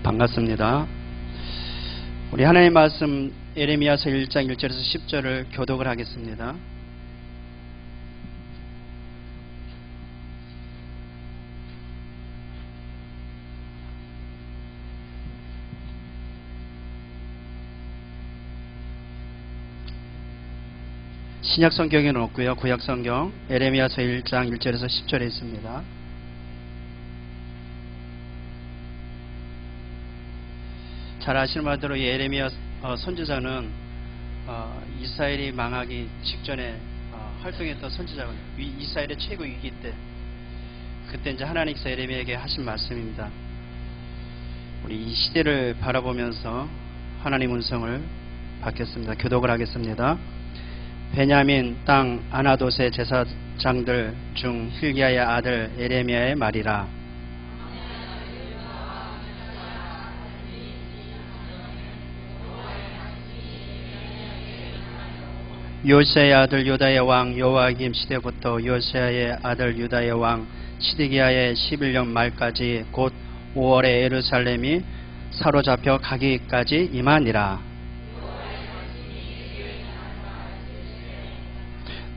반갑습니다. 우리 하나님 말씀 예레미야서 1장 1절에서 10절을 교독을 하겠습니다. 신약 성경에는 없고요. 구약 성경 예레미야서 1장 1절에서 10절에 있습니다. 잘 아시는 바대로 예레미야 선지자는 이스라엘이 망하기 직전에 활동했던 선지자거든요. 이스라엘의 최고 위기 때, 그때 이제 하나님께서 예레미야에게 하신 말씀입니다. 우리 이 시대를 바라보면서 하나님 음성을 받겠습니다. 교독을 하겠습니다. 베냐민 땅 아나돗의 제사장들 중 hil기야의 아들 예레미야의 말이라. 요시야의 아들 유다의 왕 요아김 시대부터 요시야의 아들 유다의 왕 시드기야의 11년 말까지 곧 5월에 예루살렘이 사로잡혀 가기까지 임하니라.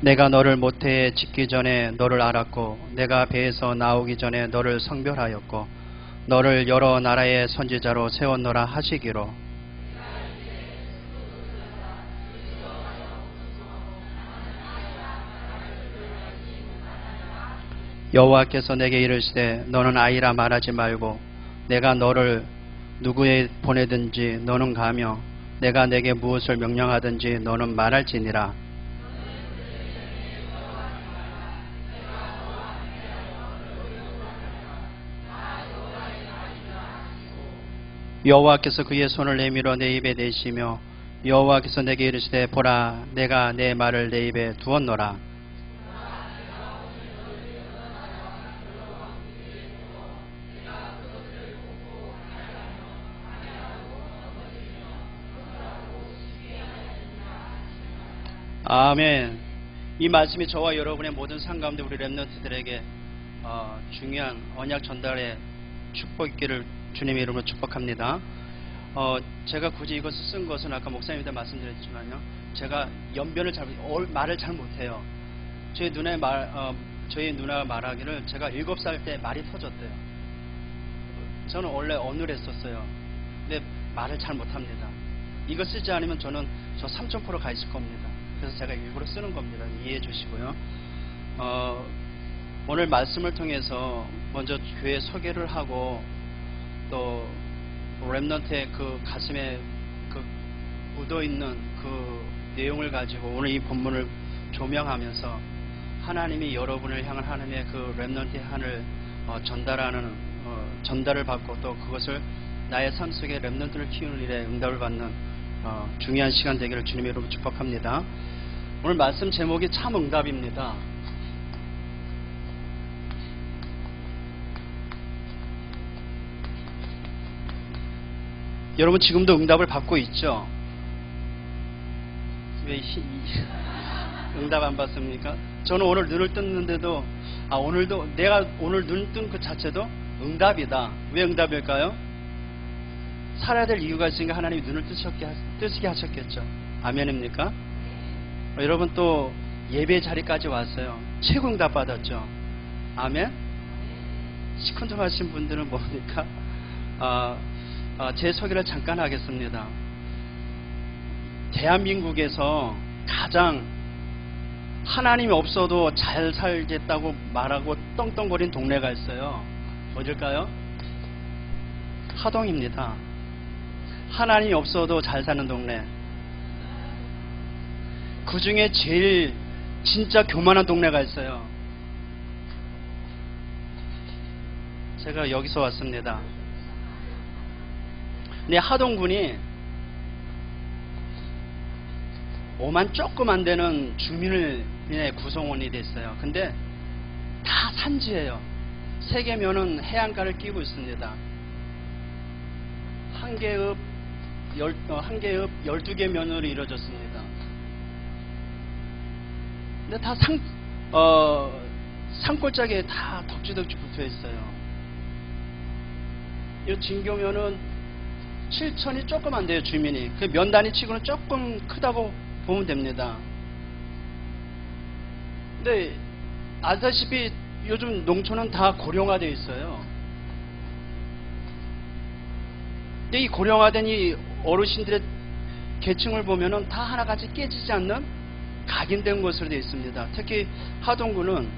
내가 너를 모태에 짓기 전에 너를 알았고 내가 배에서 나오기 전에 너를 성별하였고 너를 여러 나라의 선지자로 세웠노라 하시기로. 여호와께서 내게 이르시되 너는 아이라 말하지 말고 내가 너를 누구에 보내든지 너는 가며 내가 내게 무엇을 명령하든지 너는 말할지니라. 여호와께서 그의 손을 내밀어 내 입에 내시며 여호와께서 내게 이르시되 보라 내가 내 말을 내 입에 두었노라. 아멘. 이 말씀이 저와 여러분의 모든 삶 가운데 우리 렘넌트들에게 중요한 언약 전달의 축복 있기를 주님의 이름으로 축복합니다. 제가 굳이 이것을 쓴 것은 아까 목사님한테 말씀드렸지만요, 제가 말을 잘 못해요. 저희 누나가 말하기를 제가 7살 때 말이 터졌대요. 저는 원래 어눌했었어요. 근데 말을 잘 못합니다. 이거 쓰지 않으면 저는 저 3000% 가 있을 겁니다. 그래서 제가 일부러 쓰는 겁니다. 이해해 주시고요. 오늘 말씀을 통해서 먼저 교회 소개를 하고 또 렘넌트의 그 가슴에 그 묻어있는 그 내용을 가지고 오늘 이 본문을 조명하면서 하나님이 여러분을 향한 하나님의 그 렘넌트의 한을 전달을 받고 또 그것을 나의 삶 속에 렘넌트를 키우는 일에 응답을 받는 중요한 시간 되기를 주님의 이름으로 축복합니다. 오늘 말씀 제목이 참 응답입니다. 여러분 지금도 응답을 받고 있죠? 왜 응답 안 받습니까? 저는 오늘 눈을 떴는데도 오늘도 내가 오늘 눈 뜬 그 자체도 응답이다. 왜 응답일까요? 살아야 될 이유가 있으니까 하나님이 눈을 뜨시게 하셨겠죠. 아멘입니까? 여러분 또 예배 자리까지 왔어요. 최고 응답 받았죠. 아멘? 시큰둥하신 분들은 뭡니까? 제 소개를 잠깐 하겠습니다. 대한민국에서 가장 하나님이 없어도 잘 살겠다고 말하고 떵떵거린 동네가 있어요. 어딜까요? 하동입니다. 하나님이 없어도 잘 사는 동네. 그 중에 제일 진짜 교만한 동네가 있어요. 제가 여기서 왔습니다. 근데 하동군이 5만 조금 안 되는 주민의 구성원이 됐어요. 근데 다 산지예요. 세계면은 해안가를 끼고 있습니다. 한 개읍 12개 면으로 이루어졌습니다. 근데 다 산골짜기에 다 덕지덕지 붙어 있어요. 이 진교면은 7천이 조금 안 돼요, 주민이. 그 면단위 치고는 조금 크다고 보면 됩니다. 근데 아시다시피 요즘 농촌은 다 고령화되어 있어요. 근데 이 고령화된 이 어르신들의 계층을 보면은 다 하나같이 깨지지 않는 각인된 것으로 되어 있습니다. 특히 하동구는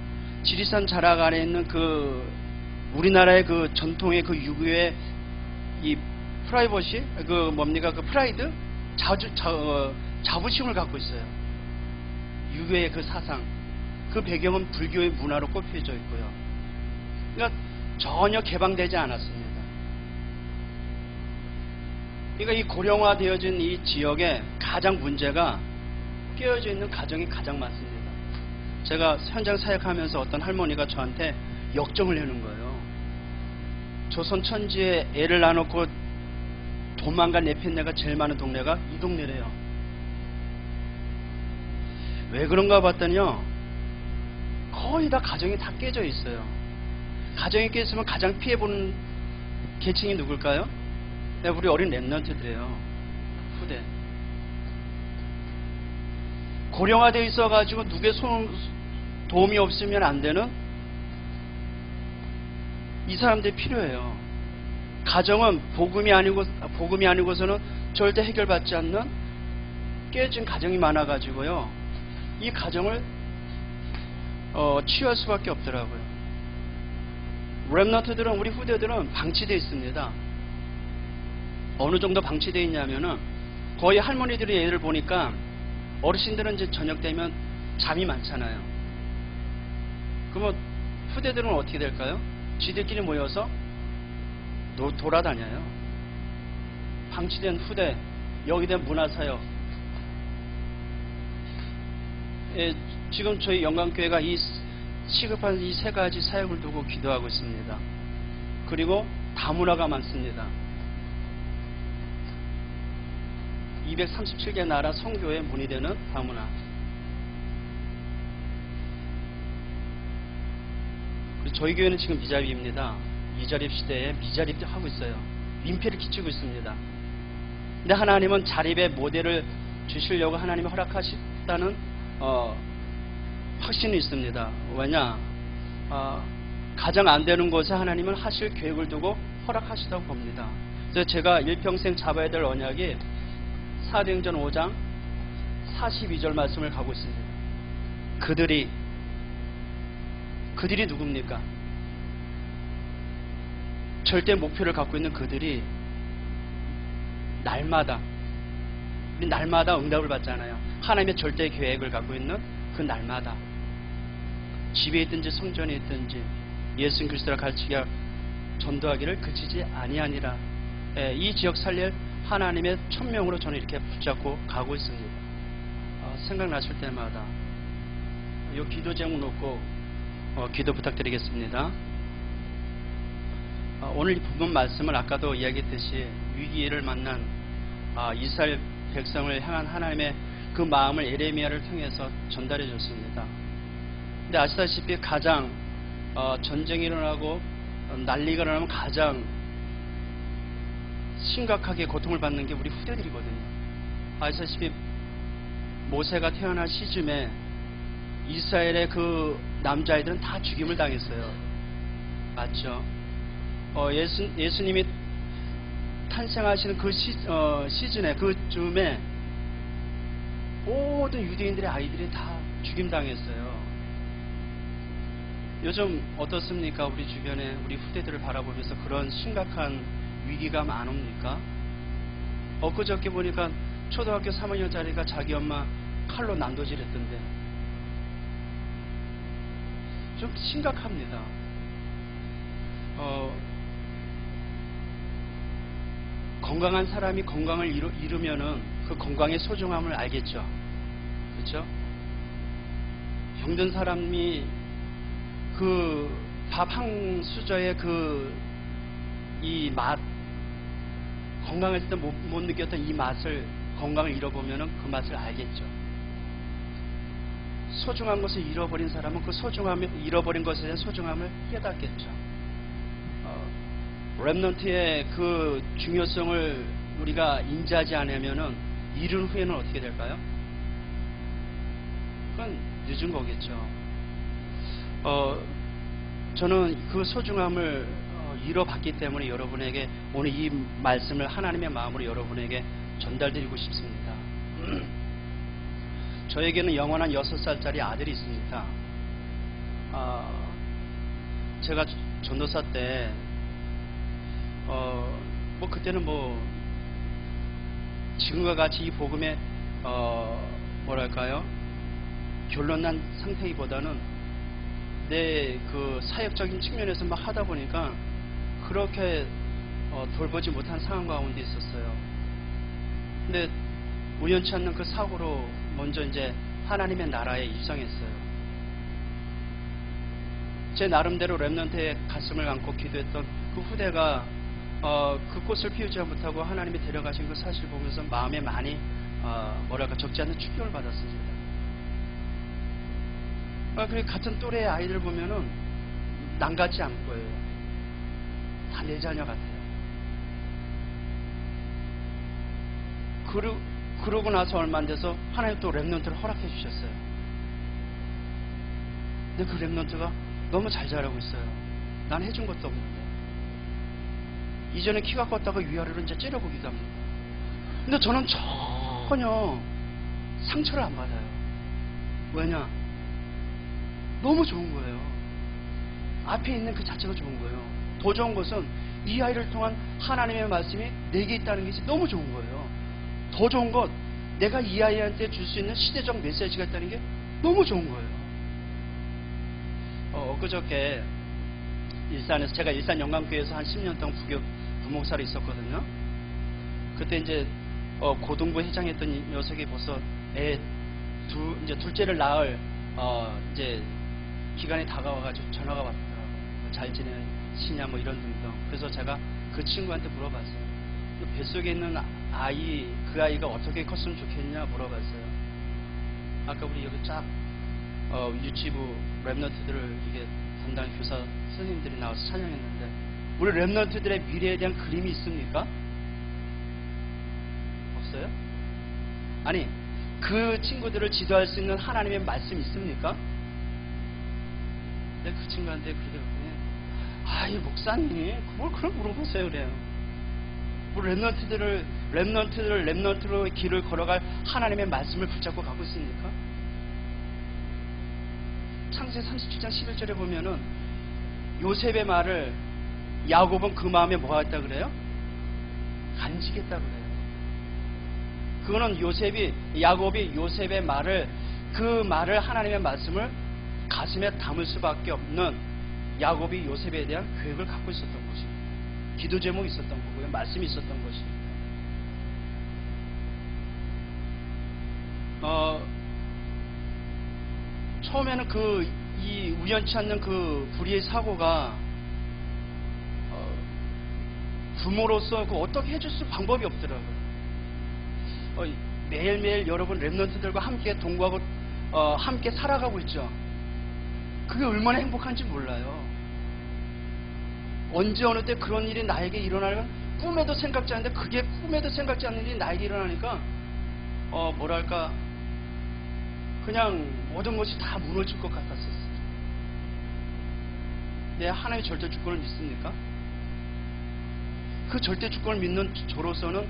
지리산 자락 안에 있는 그 우리나라의 그 전통의 그 유교의 이 프라이버시, 그 뭡니까, 그 프라이드? 자부심을 갖고 있어요. 유교의 그 사상. 그 배경은 불교의 문화로 꼽혀져 있고요. 그러니까 전혀 개방되지 않았습니다. 그러니까 이 고령화되어진 이 지역에 가장 문제가 깨어져 있는 가정이 가장 많습니다. 제가 현장 사역하면서 어떤 할머니가 저한테 역정을 하는 거예요. 조선 천지에 애를 낳아놓고 도망간 내편네가 제일 많은 동네가 이 동네래요. 왜 그런가 봤더니요, 거의 다 가정이 다 깨져 있어요. 가정이 깨졌으면 가장 피해보는 계층이 누굴까요? 우리 어린 랩런트들이에요. 후대. 고령화되어 있어가지고 누구의 도움이 없으면 안 되는 이 사람들이 필요해요. 가정은 복음이 아니고서는 절대 해결받지 않는 깨진 가정이 많아가지고요. 이 가정을 치유할 수밖에 없더라고요. 랩런트들은, 우리 후대들은 방치되어 있습니다. 어느 정도 방치되어 있냐면은 거의 할머니들의 예를 보니까 어르신들은 이제 저녁 되면 잠이 많잖아요. 그러면 후대들은 어떻게 될까요? 지들끼리 모여서 돌아다녀요. 방치된 후대, 여기된 문화사역. 예, 지금 저희 영광교회가 이 시급한 이 세 가지 사역을 두고 기도하고 있습니다. 그리고 다문화가 많습니다. 237개 나라 선교에 문의되는 다문화. 저희 교회는 지금 미자립입니다. 미자립 시대에 미자립 하고 있어요. 민폐를 끼치고 있습니다. 근데 하나님은 자립의 모델을 주시려고 하나님이 허락하셨다는 확신이 있습니다. 왜냐? 가장 안 되는 것에 하나님은 하실 계획을 두고 허락하시다고 봅니다. 그래서 제가 일평생 잡아야 될 언약이 사도행전 5장 42절 말씀을 가고 있습니다. 그들이 누굽니까? 절대 목표를 갖고 있는 그들이 날마다 응답을 받잖아요. 하나님의 절대 계획을 갖고 있는 그 날마다 집에 있든지 성전에 있든지 예수 그리스도를 가르치게 전도하기를 그치지 아니하니라. 이 지역 살릴 하나님의 천명으로 저는 이렇게 붙잡고 가고 있습니다. 생각나실 때마다 이 기도 제목 놓고 기도 부탁드리겠습니다. 오늘 이 부분 말씀은 아까도 이야기했듯이 위기를 만난 이스라엘 백성을 향한 하나님의 그 마음을 에레미야를 통해서 전달해 줬습니다. 근데 아시다시피 가장 전쟁이 일어나고 난리가 일어나면 가장 심각하게 고통을 받는 게 우리 후대들이거든요. 아시다시피 모세가 태어난 시즌에 이스라엘의 그 남자애들은 다 죽임을 당했어요. 맞죠? 예수님이 탄생하시는 그 시즌에, 그 즈음에 모든 유대인들의 아이들이 다 죽임당했어요. 요즘 어떻습니까? 우리 주변에 우리 후대들을 바라보면서 그런 심각한 위기감 안 옵니까? 엊그저께 보니까 초등학교 3학년짜리가 자기 엄마 칼로 난도질했던데 좀 심각합니다. 건강한 사람이 건강을 잃으면은 그 건강의 소중함을 알겠죠. 그렇죠? 병든 사람이 그 밥 한 수저의 이 맛, 건강했을 때 못 느꼈던 이 맛을, 건강을 잃어보면은 그 맛을 알겠죠. 소중한 것을 잃어버린 사람은 그 소중함을, 잃어버린 것에 대한 소중함을 깨닫겠죠. 렘넌트의 그 중요성을 우리가 인지하지 않으면은 이른 후에는 어떻게 될까요? 그건 늦은 거겠죠. 저는 그 소중함을 잃어봤기 때문에 여러분에게 오늘 이 말씀을 하나님의 마음으로 여러분에게 전달드리고 싶습니다. 저에게는 영원한 6살짜리 아들이 있습니다. 제가 전도사 때 그때는 지금과 같이 이 복음에 뭐랄까요, 결론난 상태이보다는 내 그 사역적인 측면에서 막 하다 보니까 그렇게 돌보지 못한 상황 가운데 있었어요. 근데 우연치 않는 그 사고로 먼저 이제 하나님의 나라에 입성했어요. 제 나름대로 렘넌트의 가슴을 안고 기도했던 그 후대가 그 꽃을 피우지 못하고 하나님이 데려가신 그 사실 보면서 마음에 많이 적지 않은 충격을 받았습니다. 그리고 같은 또래의 아이들 보면은 남 같지 않고요. 다 내 자녀 같아요. 그러고 나서 얼마 안 돼서 하나님 또 렘넌트를 허락해 주셨어요. 근데 그 렘넌트가 너무 잘 자라고 있어요. 난 해준 것도 없는데. 이전에 키가 컸다가 위아래로 이제 째려보기도 합니다. 근데 저는 전혀 상처를 안 받아요. 왜냐? 너무 좋은 거예요. 앞에 있는 그 자체가 좋은 거예요. 더 좋은 것은 이 아이를 통한 하나님의 말씀이 내게 있다는 것이 너무 좋은 거예요. 더 좋은 것, 내가 이 아이한테 줄 수 있는 시대적 메시지가 있다는 게 너무 좋은 거예요. 엊그저께 일산에서, 제가 일산 영광교회에서 한 10년 동안 부목사로 있었거든요. 그때 이제 고등부 회장했던 녀석이 벌써 이제 둘째를 낳을 이제 기간이 다가와가지고 전화가 왔더라고요. 잘 지내시냐 이런 등등. 그래서 제가 그 친구한테 물어봤어요. 뱃속에 있는 아이, 그 아이가 어떻게 컸으면 좋겠냐 물어봤어요. 아까 우리 여기 쫙 유치부 렘넌트들을 이게 담당 교사 선생님들이 나와서 찬양했는데, 우리 렘넌트들의 미래에 대한 그림이 있습니까? 없어요? 아니, 그 친구들을 지도할 수 있는 하나님의 말씀이 있습니까? 근데 그 친구한테 그렇게 했더니, 이 목사님, 뭘 그걸 물어보세요, 그래요. 우리 렘넌트로 길을 걸어갈 하나님의 말씀을 붙잡고 가고 있습니까? 창세기 37장 11절에 보면은 요셉의 말을 야곱은 그 마음에 뭐 했다 그래요? 간직했다 그래요. 그거는 야곱이 요셉의 말을, 그 말을, 하나님의 말씀을 가슴에 담을 수밖에 없는 야곱이 요셉에 대한 계획을 갖고 있었던 것입니다. 기도 제목이 있었던 거고요. 말씀이 있었던 것입니다. 처음에는 이 우연치 않는 그 불의의 사고가 부모로서 어떻게 해줄 수 방법이 없더라고요. 매일매일 여러분 렘넌트들과 함께 동거하고 함께 살아가고 있죠. 그게 얼마나 행복한지 몰라요. 언제 어느 때 그런 일이 나에게 일어나면 꿈에도 생각지 않는데, 그게 꿈에도 생각지 않는 일이 나에게 일어나니까 뭐랄까, 그냥 모든 것이 다 무너질 것 같았었어요. 내 하나님의 절대 주권을 믿습니까? 그 절대 주권을 믿는 저로서는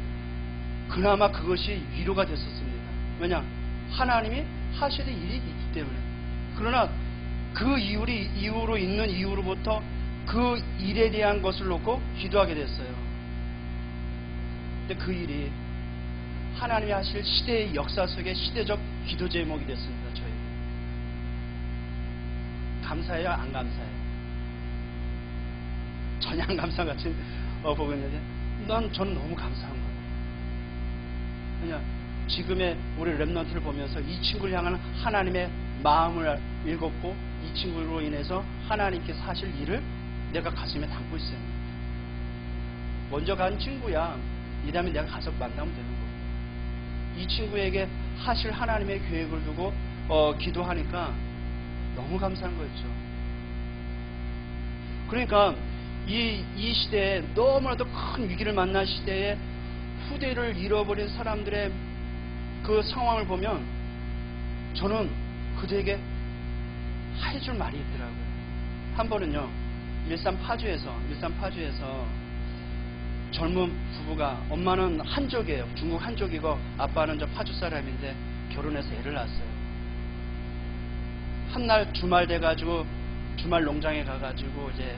그나마 그것이 위로가 됐었습니다. 왜냐? 하나님이 하시는 일이 있기 때문에. 그러나 그 이후로 있는 이후로부터 그 일에 대한 것을 놓고 기도하게 됐어요. 근데 그 일이 하나님이 하실 시대의 역사 속의 시대적 기도 제목이 됐습니다. 저에게. 감사해요? 안 감사해요? 전혀 안 감사같이 보고 있는데, 저는 너무 감사한 거예요. 그냥 지금의 우리 렘넌트를 보면서 이 친구를 향한 하나님의 마음을 읽었고, 이 친구로 인해서 하나님께서 하실 일을 내가 가슴에 담고 있어요. 먼저 간 친구야. 이 다음에 내가 가서 만나면 되는 거예요. 이 친구에게 하실 하나님의 계획을 두고 기도하니까 너무 감사한 거였죠. 그러니까 이 시대에 너무나도 큰 위기를 만난 시대에 후대를 잃어버린 사람들의 그 상황을 보면 저는 그들에게 해줄 말이 있더라고요. 한 번은요, 일산 파주에서 젊은 부부가, 엄마는 한족이에요. 중국 한족이고 아빠는 저 파주 사람인데 결혼해서 애를 낳았어요. 한날 주말 돼가지고 주말 농장에 가가지고 이제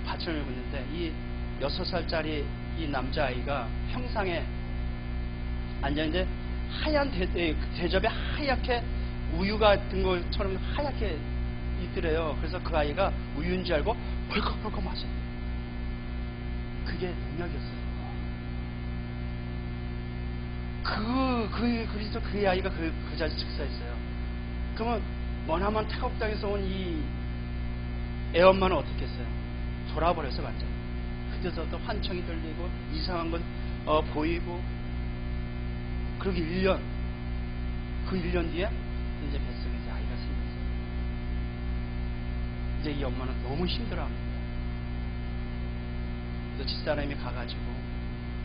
밭을 밀고 있는데 이 6살짜리 이 남자아이가 평상에 앉아있는데 하얀 대접에 하얗게 우유 같은 것처럼 하얗게 있더래요. 그래서 그 아이가 우유인 줄 알고 벌컥벌컥 마셨대요. 그게 능력이었어요. 그래서 그 아이가 그 자리에 즉사했어요. 그러면 머나먼 태국 땅에서 온 이 애엄마는 어떻게 했어요? 돌아버려서 완전히. 그때서부터 환청이 들리고 이상한 건 보이고. 그러고 1년, 그 1년 뒤에 이제 뱃속에 이제 아이가 생겼어요. 이제 이 엄마는 너무 힘들어합니다. 그래서 집사람이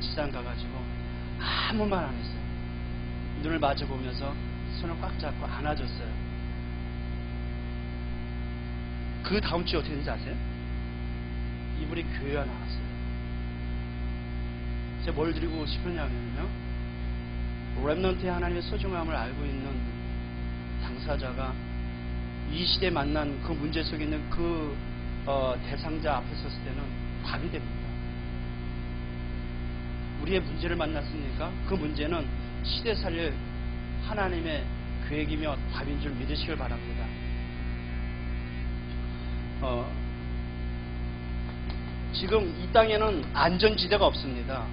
집사람 가가지고 아무 말 안 했어요. 눈을 마주보면서 손을 꽉 잡고 안아줬어요. 그 다음 주에 어떻게 됐는지 아세요? 이분이 교회에 나왔어요. 제가 뭘 드리고 싶으냐면요, 렘넌트의 하나님의 소중함을 알고 있는 당사자가 이 시대에 만난 그 문제 속에 있는 그 대상자 앞에 섰을 때는 답이 됩니다. 우리의 문제를 만났으니까 그 문제는 시대 살릴 하나님의 계획이며 답인 줄 믿으시길 바랍니다. 지금 이 땅에는 안전지대가 없습니다.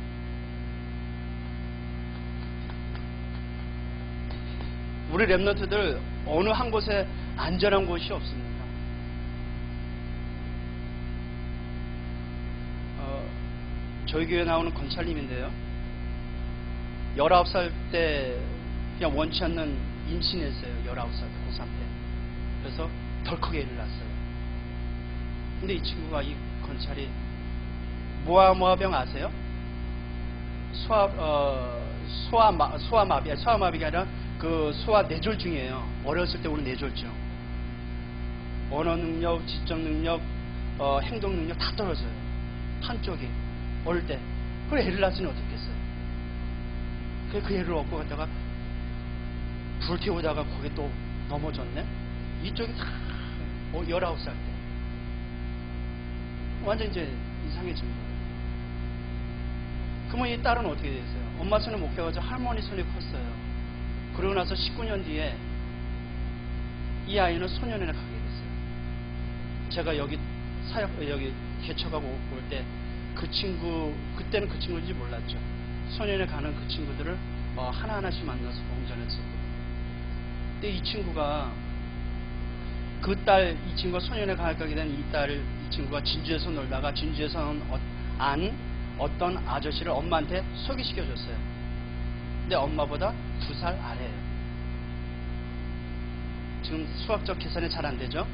우리 렘넌트들 어느 한 곳에 안전한 곳이 없습니다. 저희 교회 나오는 권찰님인데요, 19살 때 그냥 원치 않는 임신했어요. 19살 때, 고3 때. 그래서 덜컥 애를 낳았어요. 근데 이 친구가, 이 권찰이 모아병 아세요? 소아마비가 아니라 그 소아 뇌졸중이에요. 어렸을 때 오는 뇌졸중. 언어 능력, 지적 능력, 행동 능력 다 떨어져요. 한쪽이 어릴 때. 그래 애를 낳았으니 어떻겠어요? 그 애를 얻고 갔다가 불 태우다가 거기 또 넘어졌네. 이쪽이 다 19살 때 완전 이제 이상해진 거예요. 그러면 이 딸은 어떻게 됐어요? 엄마 손에 못 껴가지고 할머니 손에 컸어요. 그러고 나서 19년 뒤에 이 아이는 소년원에 가게 됐어요. 제가 여기 개척하고 올 때 그 친구, 그때는 그 친구인지 몰랐죠. 소년원에 가는 그 친구들을 하나하나씩 만나서 봉전했었거든요. 근데 이 친구가 이 친구가 소년원에 가게 된 이 친구가 진주에서 놀다가 진주에서 어떤 아저씨를 엄마한테 소개시켜줬어요. 근데 엄마보다 2살 아래예요. 지금 수학적 계산이 잘 안 되죠?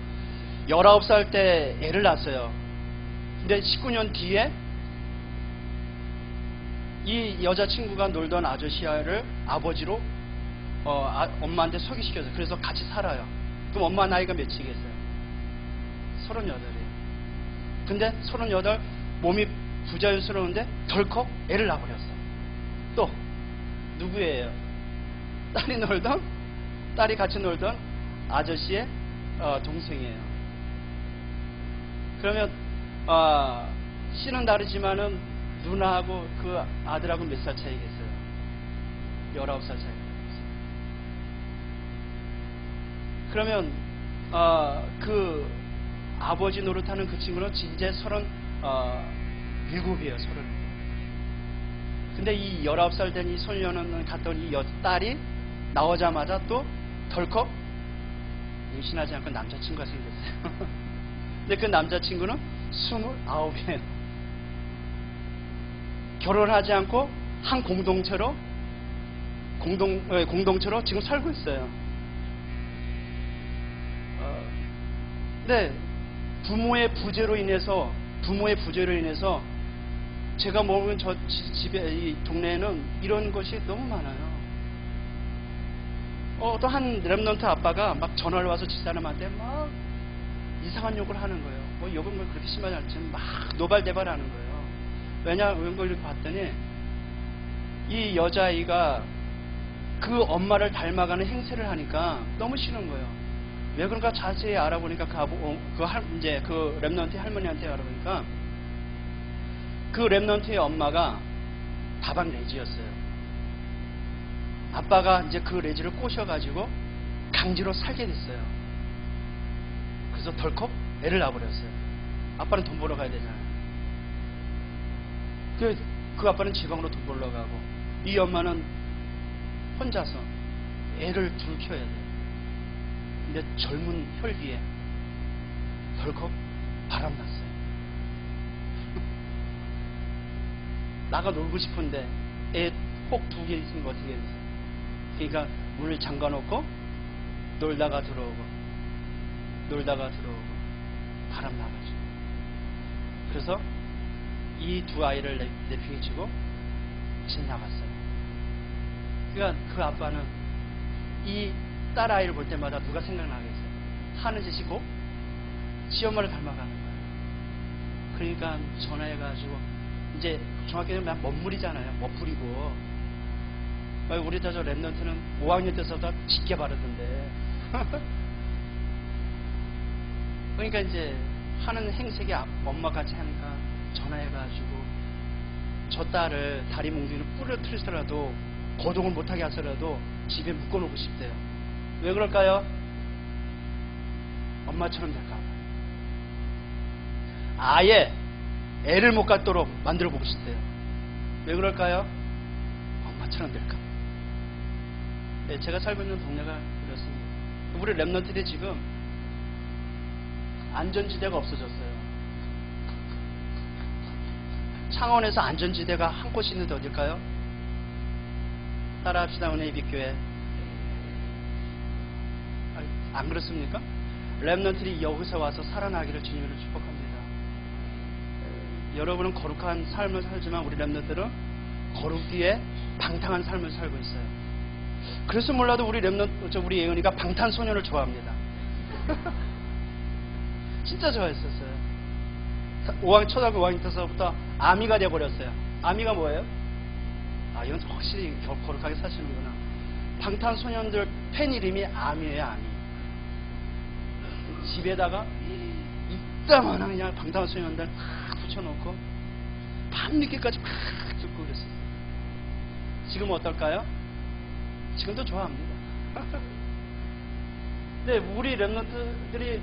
19살 때 애를 낳았어요. 근데 19년 뒤에 이 여자친구가 놀던 아저씨를 아버지로 엄마한테 소개시켜줘요. 그래서 같이 살아요. 그럼 엄마 나이가 몇이겠어요? 38이에요. 근데 38, 몸이 부자연스러운데 덜컥 애를 낳아버렸어요. 또 누구예요? 딸이 같이 놀던 아저씨의 동생이에요. 그러면 씨는 다르지만은 누나하고 그 아들하고 몇 살 차이겠어요? 19살 차이가 있어요. 그러면 그 아버지 노릇하는 그 친구는 이제 37이에요. 37. 근데 이 19살 된 이 소년원 갔던 이 딸이 나오자마자 또 덜컥 임신하지 않고 남자친구가 생겼어요. 근데 그 남자친구는 29이에요. 결혼하지 않고 한 공동체로 지금 살고 있어요. 네, 부모의 부재로 인해서 부모의 부재로 인해서 제가 먹은 저 집에, 이 동네에는 이런 것이 너무 많아요. 또 한 랩넌트 아빠가 막 전화를 와서 집사람한테 막 이상한 욕을 하는 거예요. 뭐 욕은 뭐 그렇게 심하지 않지만 막 노발대발하는 거예요. 왜냐하면 이렇게 봤더니 이 여자아이가 그 엄마를 닮아가는 행세를 하니까 너무 싫은 거예요. 왜 그런가 자세히 알아보니까 이제 그 랩넌트의 할머니한테 알아보니까 그 랩넌트의 엄마가 다방 레지였어요. 아빠가 이제 그 레지를 꼬셔가지고 강제로 살게 됐어요. 그래서 덜컥 애를 낳아버렸어요. 아빠는 돈 벌러 가야 되잖아요. 그 아빠는 지방으로 돈 벌러 가고 이 엄마는 혼자서 애를 둘 키워야 돼요. 근데 젊은 혈기에 덜컥 바람났어요. 나가 놀고 싶은데 애 꼭 2개 있으면 어떻게 해야 되세요? 그러니까 문을 잠가놓고 놀다가 들어오고 바람 나가죠. 그래서 이 2 아이를 내팽개치고 집 나갔어요. 그러니까 그 아빠는 이 딸 아이를 볼 때마다 누가 생각나겠어요? 하는 짓이 꼭 지 엄마를 닮아가는 거예요. 그러니까 전화해가지고 이제 중학교는 그냥 멋물이잖아요. 멋부리고 우리 저 랩넌트는 5학년 때서부터 짙게 바르던데 그러니까 이제 하는 행색이 엄마 같이 하니까 전화해가지고 저 딸을 다리 몽둥이를 부러뜨리더라도 거동을 못하게 하더라도 집에 묶어놓고 싶대요. 왜 그럴까요? 엄마처럼 될까 봐요. 아예 애를 못 갖도록 만들어 보고 싶대요. 왜 그럴까요? 엄마처럼 될까. 네, 제가 살고 있는 동네가 그렇습니다. 우리 랩넌트들이 지금 안전지대가 없어졌어요. 창원에서 안전지대가 한 곳이 있는데 어딜까요? 따라합시다. 은혜 예비교회. 안 그렇습니까? 랩넌트들이 여기서 와서 살아나기를 주님으로 축복합니다. 여러분은 거룩한 삶을 살지만 우리 랩넌트들은 거룩 뒤에 방탕한 삶을 살고 있어요. 그래서 몰라도 우리 우리 예은이가 방탄소년을 좋아합니다. 진짜 좋아했었어요. 초등학교 5학년 때서부터 아미가 돼버렸어요. 아미가 뭐예요? 이건 확실히 거룩하게 사시는구나. 방탄소년들 팬 이름이 아미예요. 아미. 집에다가 이따만한 그냥 방탄소년들 팍 붙여놓고 밤늦게까지 팍 듣고 그랬어요. 지금 어떨까요? 지금도 좋아합니다. 근데 우리 랩넌트들이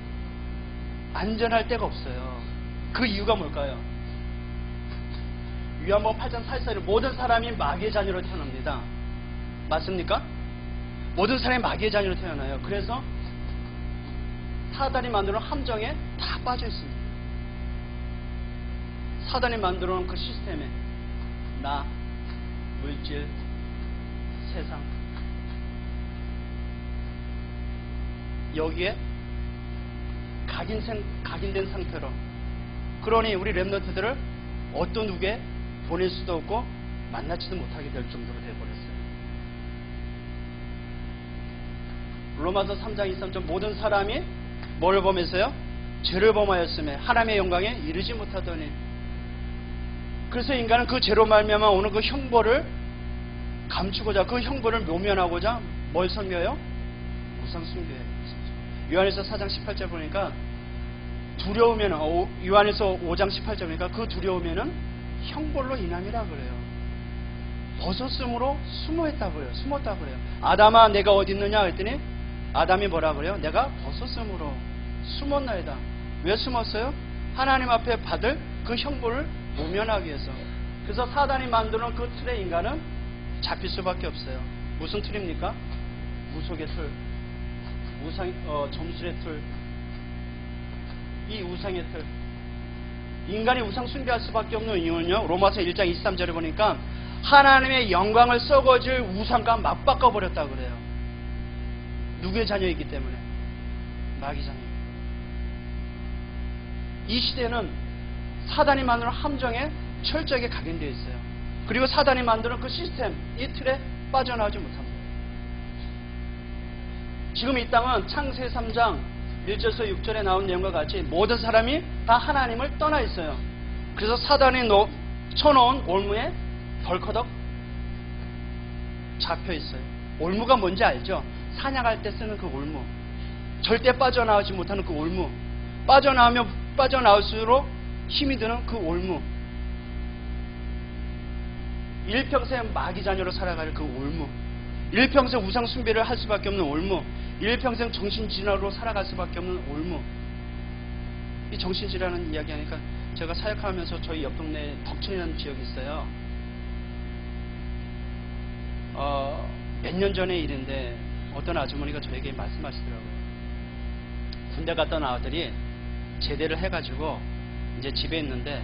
안전할 데가 없어요. 그 이유가 뭘까요? 요한복음 8장 44절 모든 사람이 마귀의 자녀로 태어납니다. 맞습니까? 모든 사람이 마귀의 자녀로 태어나요. 그래서 사단이 만들어 놓은 함정에 다 빠져 있습니다. 사단이 만들어 놓은 그 시스템에 나, 물질, 세상 여기에 각인된 상태로 그러니 우리 랩넌트들을 어떤 누구에 보낼 수도 없고 만나지도 못하게 될 정도로 되어버렸어요. 로마서 3장 23절 모든 사람이 뭘 범해서요? 죄를 범하였음에 하나님의 영광에 이르지 못하더니 그래서 인간은 그 죄로 말미암아 오는 그 형벌을 감추고자 그 형벌을 묘면하고자 뭘 섬겨요? 우상 숭배해요. 요한에서 4장 18절 보니까 두려우면 요한에서 5장 18절 보니까 그 두려우면은 형벌로 인함이라 그래요. 벗었으므로 숨었다 그래요. 아담아 내가 어디 있느냐 했더니 아담이 뭐라 그래요? 내가 벗었으므로 숨었나이다. 왜 숨었어요? 하나님 앞에 받을 그 형벌을 모면하기 위해서. 그래서 사단이 만드는 그 틀에 인간은 잡힐 수밖에 없어요. 무슨 틀입니까? 무속의 틀, 점술의 틀, 이 우상의 틀. 인간이 우상 숭배할 수밖에 없는 이유는요, 로마서 1장 23절에 보니까 하나님의 영광을 썩어질 우상과 맞바꿔 버렸다 그래요. 누구의 자녀이기 때문에? 마귀 자녀. 이 시대는 사단이 만드는 함정에 철저하게 각인되어 있어요. 그리고 사단이 만드는 그 시스템, 이 틀에 빠져나오지 못합니다. 지금 이 땅은 창세기 3장 1절에서 6절에 나온 내용과 같이 모든 사람이 다 하나님을 떠나 있어요. 그래서 사단이 쳐놓은 올무에 덜커덕 잡혀 있어요. 올무가 뭔지 알죠? 사냥할 때 쓰는 그 올무. 절대 빠져나오지 못하는 그 올무. 빠져나오면 빠져나올수록 힘이 드는 그 올무. 일평생 마귀 자녀로 살아갈 그 올무. 일평생 우상 숭배를 할 수밖에 없는 올무. 일평생 정신질환으로 살아갈 수밖에 없는 올무. 이 정신질환은 이야기하니까 제가 사역하면서 저희 옆 동네에 덕천이라는 지역이 있어요. 몇 년 전의 일인데 어떤 아주머니가 저에게 말씀하시더라고요. 군대 갔다 온 아들이 제대를 해가지고 이제 집에 있는데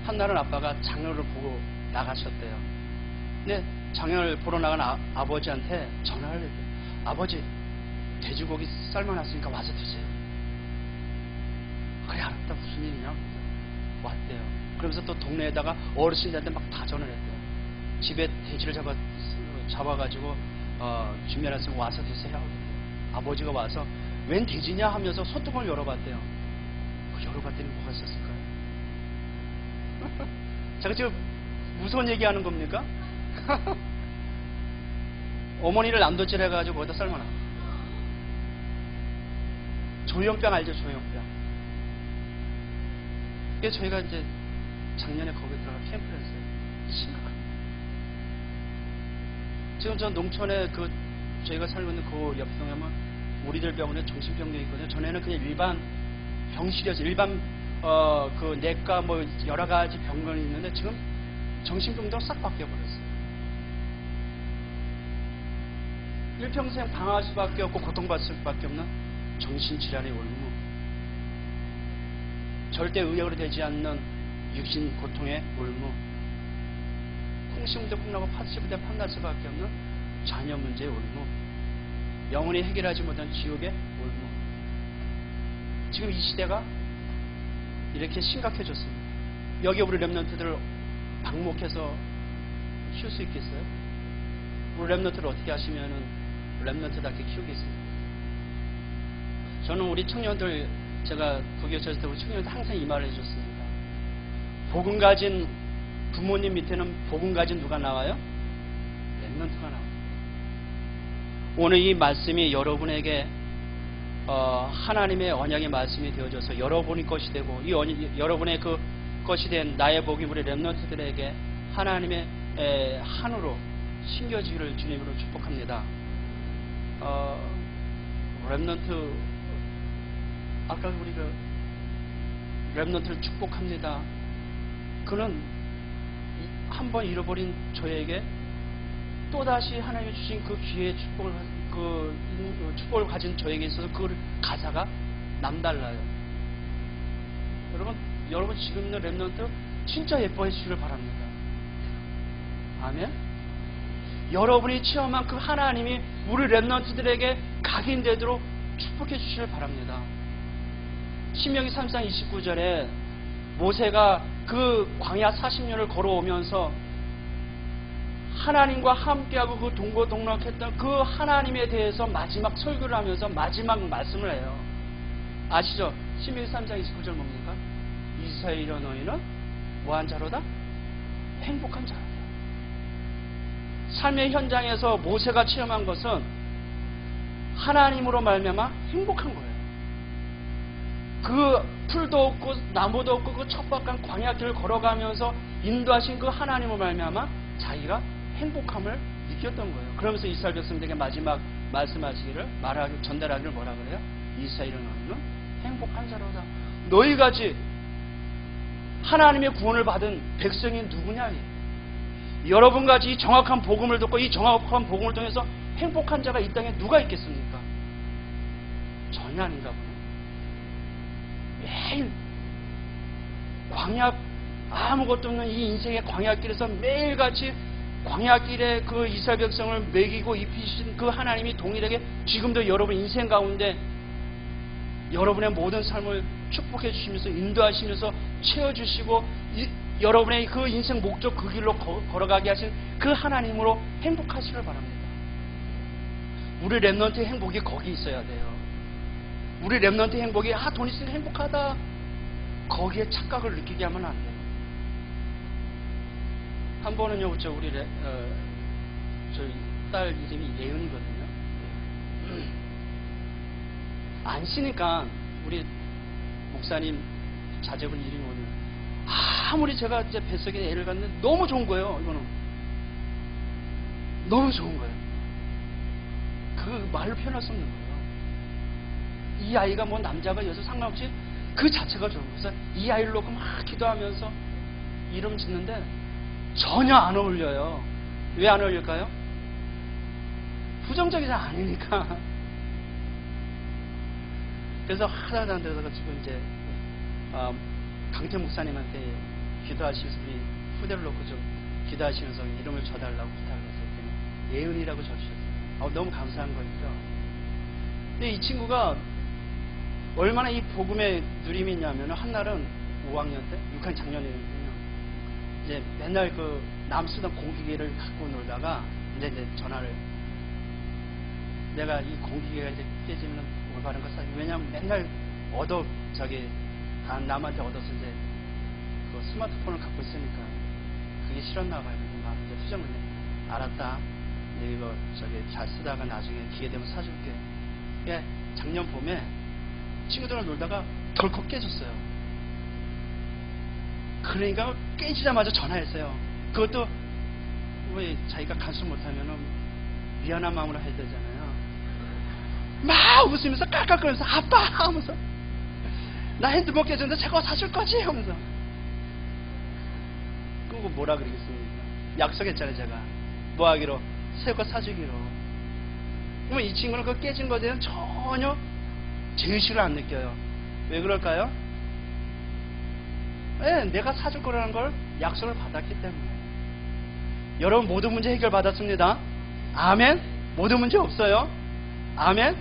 한날은 아빠가 장녀를 보고 나가셨대요. 근데 장녀를 보러 나간 아버지한테 전화를 했대요. 아버지, 돼지고기 삶아놨으니까 와서 드세요. 그래, 알았다. 무슨 일이냐? 왔대요. 그러면서 또 동네에다가 어르신들한테 막 다 전화를 했대요. 집에 돼지를 잡아가지고 준비해놨으면 와서 드세요. 아버지가 와서 웬 돼지냐 하면서 소뚜껑을 열어봤대요. 열어봤더니 뭐가 있었을까요? 제가 지금 무서운 얘기하는 겁니까? 어머니를 남도질 해가지고 거기다 삶아놔. 조현병 알죠? 조현병. 그래서 저희가 이제 작년에 거기 들어가 캠프를 했어요. 심각합니다. 지금 저 농촌에 저희가 살고 있는 그 옆 동에 하면 우리들 병원에 정신병동이 있거든요. 전에는 그냥 일반 병실이었어요. 일반 그 내과 뭐 여러 가지 병원이 있는데 지금 정신병동 싹 바뀌어 버렸어요. 일평생 방황할 수밖에 없고 고통받을 수밖에 없는 정신질환의 올무. 절대 의학으로 되지 않는 육신 고통의 올무. 콩심부터 콩나고 팥씨부터 팥날 수밖에 없는 자녀 문제의 올무. 영원히 해결하지 못한 지옥의 올무. 지금 이 시대가 이렇게 심각해졌습니다. 여기 우리 렘넌트들을 방목해서 키울 수 있겠어요? 우리 렘넌트를 어떻게 하시면은 렘넌트답게 키우겠습니까? 저는 우리 청년들, 제가 거기에 있을 때 우리 청년들 항상 이 말을 해줬습니다. 복음 가진 부모님 밑에는 복음 가진 누가 나와요? 렘넌트가 나와요. 오늘 이 말씀이 여러분에게 하나님의 언약의 말씀이 되어져서 여러분의 것이 되고 여러분의 그 것이 된 나의 복이 우리 렘넌트들에게 하나님의 한으로 심겨지기를 주님으로 축복합니다. 렘넌트, 아까 우리가 렘넌트를 축복합니다. 그는 한번 잃어버린 저에게 또다시 하나님이 주신 그 기회의 축복을 가진 저에게 있어서 그 가사가 남달라요. 여러분 지금 있는 렘넌트 진짜 예뻐해 주시길 바랍니다. 아멘. 여러분이 체험한 그 하나님이 우리 렘넌트들에게 각인되도록 축복해 주시길 바랍니다. 신명기 3장 29절에 모세가 그 광야 40년을 걸어오면서 하나님과 함께하고 그 동고동락했던 그 하나님에 대해서 마지막 설교를 하면서 마지막 말씀을 해요. 아시죠? 신명기 3장 29절 뭡니까? 이스라엘이여 너희는 뭐한 자로다? 행복한 자로다. 삶의 현장에서 모세가 체험한 것은 하나님으로 말미암아 행복한 거예요. 그 풀도 없고 나무도 없고 그 척박한 광야길을 걸어가면서 인도하신 그 하나님으로 말미암아 자기가 행복함을 느꼈던 거예요. 그러면서 이스라엘 백성들에게 마지막 말씀하시기를 전달하기를 뭐라 그래요? 이스라엘은 너희는 행복한 자로다. 너희같이 하나님의 구원을 받은 백성이 누구냐? 여러분같이 이 정확한 복음을 듣고 이 정확한 복음을 통해서 행복한 자가 이 땅에 누가 있겠습니까? 전혀 아닌가 보네. 매일 광야, 아무것도 없는 이 인생의 광야길에서 매일같이 광야길에 그 이스라엘 백성을 먹이고 입히신 그 하나님이 동일하게 지금도 여러분 인생 가운데 여러분의 모든 삶을 축복해 주시면서 인도하시면서 채워주시고 여러분의 그 인생 목적 그 길로 걸어가게 하신 그 하나님으로 행복하시길 바랍니다. 우리 렘넌트의 행복이 거기 있어야 돼요. 우리 렘넌트의 행복이 돈 있으니까 행복하다, 거기에 착각을 느끼게 하면 안 돼요. 한 번은요, 우리 저희 딸 이름이 예은이거든요. 안 쉬니까 우리 목사님 자제분 이름이 오늘 아무리 제가 이제 뱃속에 애를 갖는데 너무 좋은 거예요. 이거는 너무 좋은 거예요. 그 말로 표현할 수 없는 거예요. 이 아이가 뭐 남자가 여자 상관없이 그 자체가 좋은 거예요. 그래서 이 아이를 놓고 막 기도하면서 이름 짓는데 전혀 안 어울려요. 왜 안 어울릴까요? 부정적이지 아니니까. 그래서 하나도 안 되다가 지금 이제 강태 목사님한테 기도하시면서 우리 후대를 놓고 좀 기도하시면서 이름을 줘달라고 부탁을 했어요. 예은이라고 줘주셨어요. 너무 감사한 거니까. 근데 이 친구가 얼마나 이 복음의 누림이 있냐면 한날은 5학년 때, 6학년 작년이거든요. 이제 맨날 그 남수던 공기계를 갖고 놀다가 이제 전화를, 내가 이 공기계가 이제 깨지면 올바른 거 사요. 왜냐면 맨날 남한테 얻어서 이제 그 스마트폰을 갖고 있으니까 그게 싫었나 봐요. 막 이제 수정을 해. 알았다. 이거 잘 쓰다가 나중에 기회 되면 사줄게. 예, 작년 봄에 친구들랑 놀다가 덜컥 깨졌어요. 그러니까 깨지자마자 전화했어요. 그것도 왜 자기가 간수 못하면은 미안한 마음으로 해야 되잖아요. 막 웃으면서 깔깔거리면서 아빠 하면서 나 핸드폰 깨졌는데 새거 사줄 거지 하면서. 그거 뭐라 그러겠습니까? 약속했잖아요. 제가 뭐 하기로, 새거 사주기로. 그러면 이 친구는 그 깨진 것에 대한 전혀 죄의식을 안 느껴요. 왜 그럴까요? 네, 내가 사줄 거라는 걸 약속을 받았기 때문에. 여러분 모든 문제 해결 받았습니다. 아멘. 모든 문제 없어요. 아멘.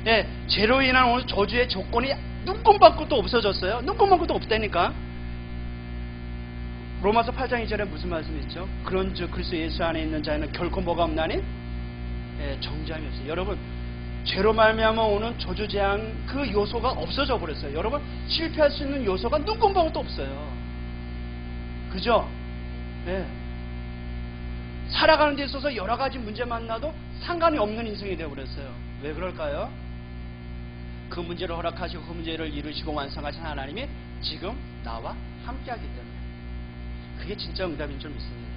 네, 죄로 인한 오늘 저주의 조건이 눈금방긋도 없어졌어요. 눈금방긋도 없다니까. 로마서 8장 2절에 무슨 말씀이 있죠? 그런즉 그리스도 예수 안에 있는 자에는 결코 뭐가 없나니? 네, 정죄함이 없어요. 여러분 죄로 말미암아 오는 저주 재앙 그 요소가 없어져 버렸어요. 여러분 실패할 수 있는 요소가 눈금방긋도 없어요. 그죠? 네. 살아가는 데 있어서 여러 가지 문제 만나도 상관이 없는 인생이 되어버렸어요. 왜 그럴까요? 그 문제를 허락하시고 그 문제를 이루시고 완성하신 하나님이 지금 나와 함께하기 때문에. 그게 진짜 응답인 줄 믿습니다.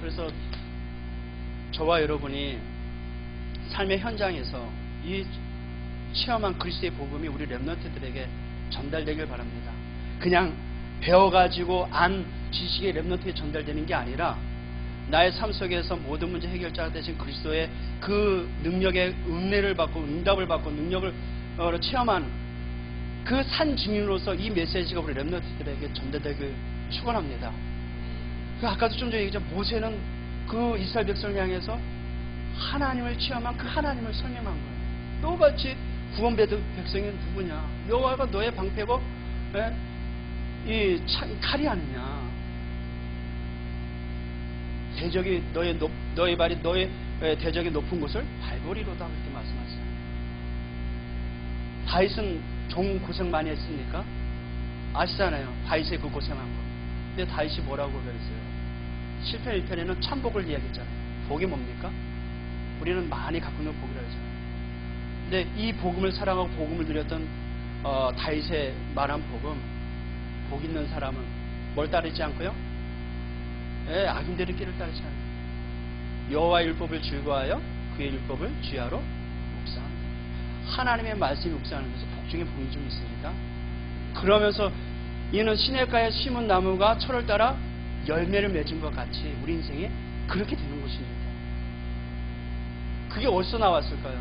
그래서 저와 여러분이 삶의 현장에서 이 체험한 그리스도의 복음이 우리 렘넌트들에게 전달되길 바랍니다. 그냥 배워가지고 안 지식의 렘넌트에 전달되는 게 아니라 나의 삶 속에서 모든 문제 해결자가 되신 그리스도의 그 능력의 은혜를 받고 응답을 받고 능력을 체험한 그 산 증인으로서 이 메시지가 우리 렘넌트들에게 전달되길 축원합니다. 아까도 좀 전에 얘기했지만 모세는 그 이스라엘 백성을 향해서 하나님을 체험한 그 하나님을 설명한 거예요. 너같이 구원받은 백성이 누구냐? 여호와가 너의 방패고 이 칼이 아니냐? 대적이 너의 발이 너의 대적이 높은 곳을 밟으리로다 그렇게 말씀하셨어요. 다윗은 종 고생 많이 했습니까? 아시잖아요. 다윗의 그 고생한 거. 근데 다윗이 뭐라고 그랬어요? 7편 1편에는 참복을 이야기했잖아요. 복이 뭡니까? 우리는 많이 갖고 있는 복이라고 하잖아요. 근데 이 복음을 사랑하고 복음을 누렸던 다윗의 말한 복 있는 사람은 뭘 따르지 않고요? 악인들의 길을 따르지 않아요. 여호와의 율법을 즐거워하여 그의 율법을 주야로 묵상합니다. 하나님의 말씀이 묵상하는 것은 복 중에 복이 좀 있습니다. 그러면서 이는 시냇가에 심은 나무가 철을 따라 열매를 맺은 것 같이 우리 인생이 그렇게 되는 것입니다. 그게 어디서 나왔을까요?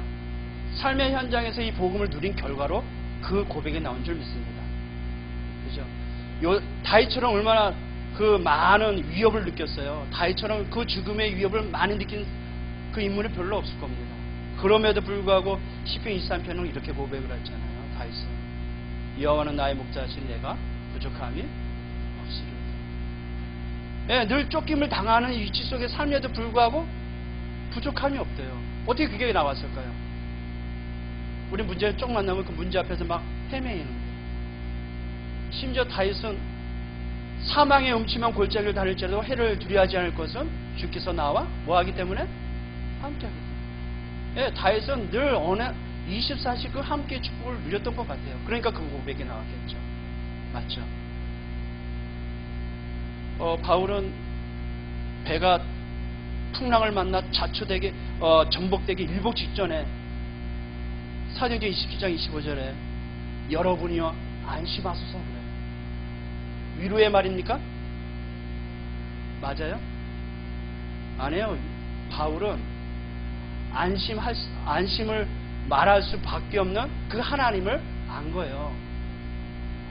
삶의 현장에서 이 복음을 누린 결과로 그 고백이 나온 줄 믿습니다. 그죠? 다윗처럼 얼마나 그 많은 위협을 느꼈어요. 다윗처럼 그 죽음의 위협을 많이 느낀 그 인물이 별로 없을 겁니다. 그럼에도 불구하고 시편 23편은 이렇게 고백을 했잖아요. 다윗은 여호와는 나의 목자신 내가 부족함이 없으리로다. 예, 늘 쫓김을 당하는 위치 속에 삶에도 불구하고 부족함이 없대요. 어떻게 그게 나왔을까요? 우리 문제를 쪽 만나면 그 문제 앞에서 막 헤매이는 거예요. 심지어 다윗은 사망의 음침한 골짜기를 다닐지라도 해를 두려워하지 않을 것은 주께서 나와 뭐하기 때문에? 함께하기 때문에. 예, 다윗은 늘 어느 24시 그 함께 축복을 누렸던 것 같아요. 그러니까 그 고백이 나왔겠죠. 맞죠? 바울은 배가 풍랑을 만나 자초되게 전복되기 일복 직전에 사도행전 27장 25절에 여러분이여 안심하소서 그래요. 위로의 말입니까? 맞아요? 아니에요. 바울은 안심을 말할 수밖에 없는 그 하나님을 안 거예요.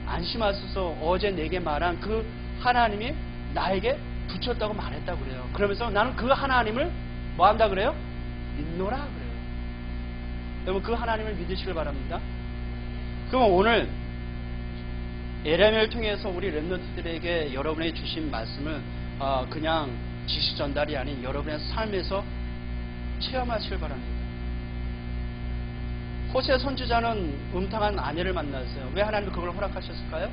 안심하소서 어제 내게 말한 그 하나님이 나에게 붙였다고 말했다고 그래요. 그러면서 나는 그 하나님을 뭐 한다 그래요? 믿노라 그래요. 여러분 그 하나님을 믿으시길 바랍니다. 그럼 오늘 예레미야를 통해서 우리 렘넌트들에게 여러분에게 주신 말씀을 그냥 지식 전달이 아닌 여러분의 삶에서 체험하시길 바랍니다. 호세 선지자는 음탕한 아내를 만났어요. 왜 하나님이 그걸 허락하셨을까요?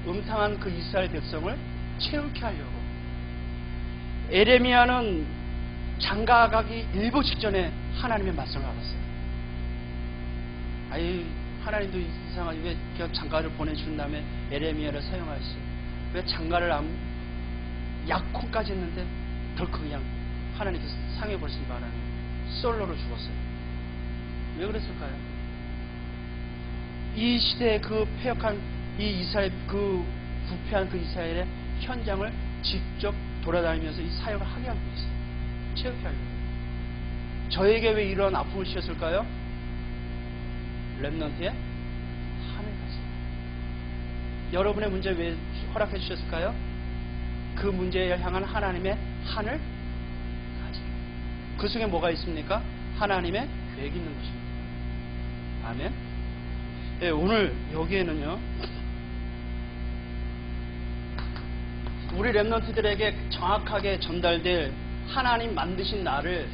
음탕한 그 이스라엘 백성을 채울게 하려고. 예레미야는 장가가기 일보 직전에 하나님의 말씀을 알았어요. 아이 하나님도 이상하게 왜 그냥 장가를 보내준 다음에 예레미야를 사용하시? 왜 장가를 약혼까지 했는데 덜컥 그냥 하나님께서 상해버리신 바람에 솔로로 죽었어요. 왜 그랬을까요? 이 시대의 그 폐역한 이 이스라엘 그 부패한 그 이스라엘의 현장을 직접 돌아다니면서 이 사역을 하게 하고 있어요. 채우게 하려고. 저에게 왜 이런 아픔을 주셨을까요? 렘넌트의 한을 가지고. 여러분의 문제 왜 허락해 주셨을까요? 그 문제에 향한 하나님의 한을 가지고. 그 속에 뭐가 있습니까? 하나님의 계획이 있는 것입니다. 아멘. 네, 오늘 여기에는요, 우리 렘넌트들에게 정확하게 전달될 하나님 만드신 나를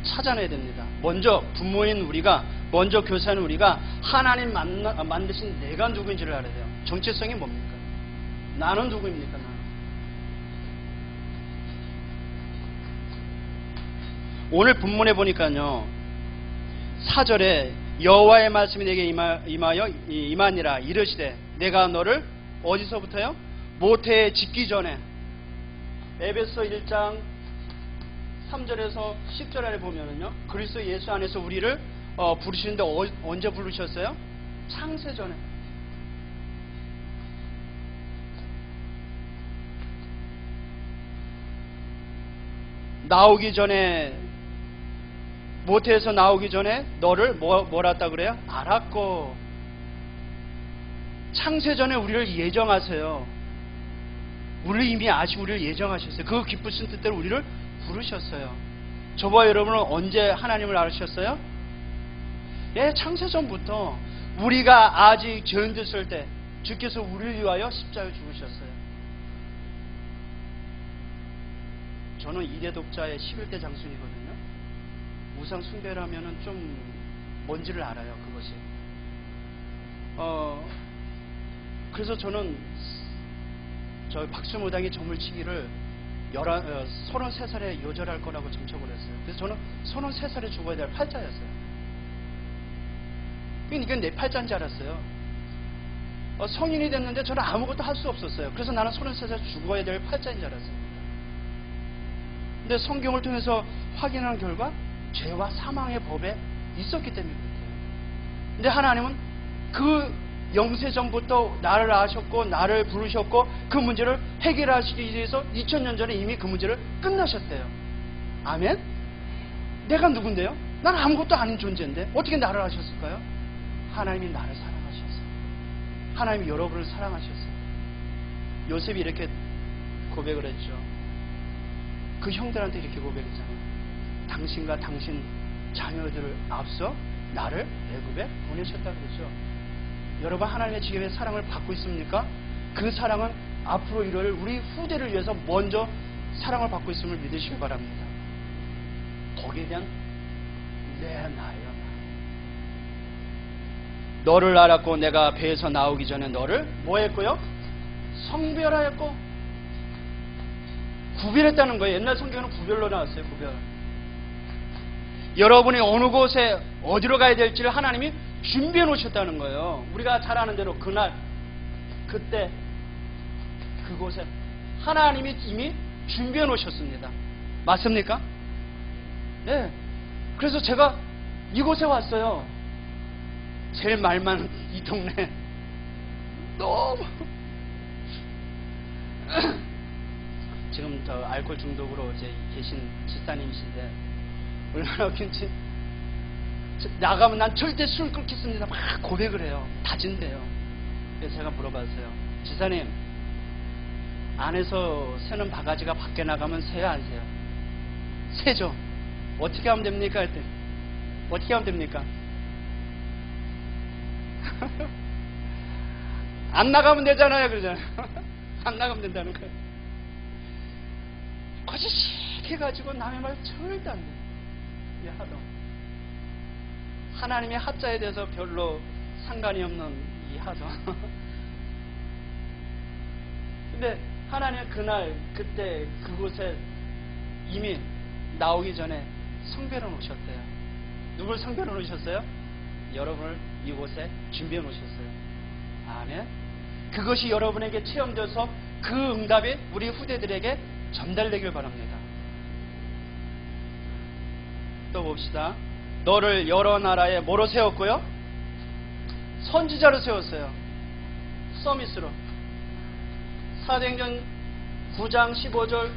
찾아내야 됩니다. 먼저 부모인 우리가, 먼저 교사인 우리가 하나님 만드신 내가 누구인지를 알아야 돼요. 정체성이 뭡니까? 나는 누구입니까? 나는. 오늘 본문에 보니까요, 4절에 여호와의 말씀이 내게 임하니라 이르시되 내가 너를 어디서부터요? 모태에 짓기 전에. 에베소 1장 3절에서 10절 안에 보면은요, 그리스도 예수 안에서 우리를 부르시는데 언제 부르셨어요? 창세 전에. 나오기 전에, 모태에서 나오기 전에 너를 뭐라 했다 그래요? 알았고. 창세 전에 우리를 예정하세요. 우리를 이미 아시고 우리를 예정하셨어요. 그 기쁘신 뜻대로 우리를 부르셨어요. 저와 여러분은 언제 하나님을 알으셨어요? 예, 창세 전부터 우리가 아직 죄인됐을 때 주께서 우리를 위하여 십자가에 죽으셨어요. 저는 이대 독자의 11대 장순이거든요. 우상 숭배라면은 좀 뭔지를 알아요, 그것이. 그래서 저는 저 박수무당의 저물치기를 33살에 요절할 거라고 점쳐을 했어요. 그래서 저는 33살에 죽어야 될 팔자였어요. 그러니까 내 팔자인 줄 알았어요. 성인이 됐는데 저는 아무것도 할 수 없었어요. 그래서 나는 33살에 죽어야 될 팔자인 줄 알았습니다. 근데 성경을 통해서 확인하는 결과 죄와 사망의 법에 있었기 때문에 그렇대요. 근데 하나님은 그 영세전부터 나를 아셨고 나를 부르셨고 그 문제를 해결하시기 위해서 2000년 전에 이미 그 문제를 끝나셨대요. 아멘? 내가 누군데요? 난 아무것도 아닌 존재인데 어떻게 나를 하셨을까요? 하나님이 나를 사랑하셨어요. 하나님이 여러분을 사랑하셨어요. 요셉이 이렇게 고백을 했죠. 그 형들한테 이렇게 고백했잖아요. 당신과 당신 자녀들을 앞서 나를 애굽에 보내셨다 그랬죠. 여러분, 하나님의 지금의 사랑을 받고 있습니까? 그 사랑은 앞으로 이를 우리 후대를 위해서 먼저 사랑을 받고 있음을 믿으시기 바랍니다. 거기에 대한 내 나예요. 너를 알았고 내가 배에서 나오기 전에 너를 뭐 했고요? 성별하였고 구별했다는 거예요. 옛날 성경은 구별로 나왔어요. 구별. 여러분이 어느 곳에 어디로 가야 될지를 하나님이 준비해 놓으셨다는 거예요. 우리가 잘 아는 대로 그날 그때 그곳에 하나님이 이미 준비해 놓으셨습니다. 맞습니까? 네. 그래서 제가 이곳에 왔어요. 제일 말 많은 이 동네. 너무 지금 저 알코올 중독으로 이제 계신 집사님이신데 얼마나 웃긴지, 나가면 난 절대 술 끊겠습니다 막 고백을 해요. 다진대요. 그래서 제가 물어봤어요. 집사님, 안에서 새는 바가지가 밖에 나가면 새요 안 새요? 새죠. 어떻게 하면 됩니까? 했더니 어떻게 하면 됩니까? 안 나가면 되잖아요. 그러잖아요. 안 나가면 된다는 거예요. 거짓이 해가지고 남의 말 절대 안 돼요. 하도 하나님의 하자에 대해서 별로 상관이 없는 이 하도. 근데 하나님은 그날 그때 그곳에 이미 나오기 전에 성별해 놓으셨대요. 누굴 성별해 놓으셨어요? 여러분을 이곳에 준비해 놓으셨어요. 아멘. 그것이 여러분에게 체험돼서 그 응답이 우리 후대들에게 전달되길 바랍니다. 또 봅시다. 너를 여러 나라에 뭐로 세웠고요? 선지자로 세웠어요. 서밋으로. 사도행전 9장 15절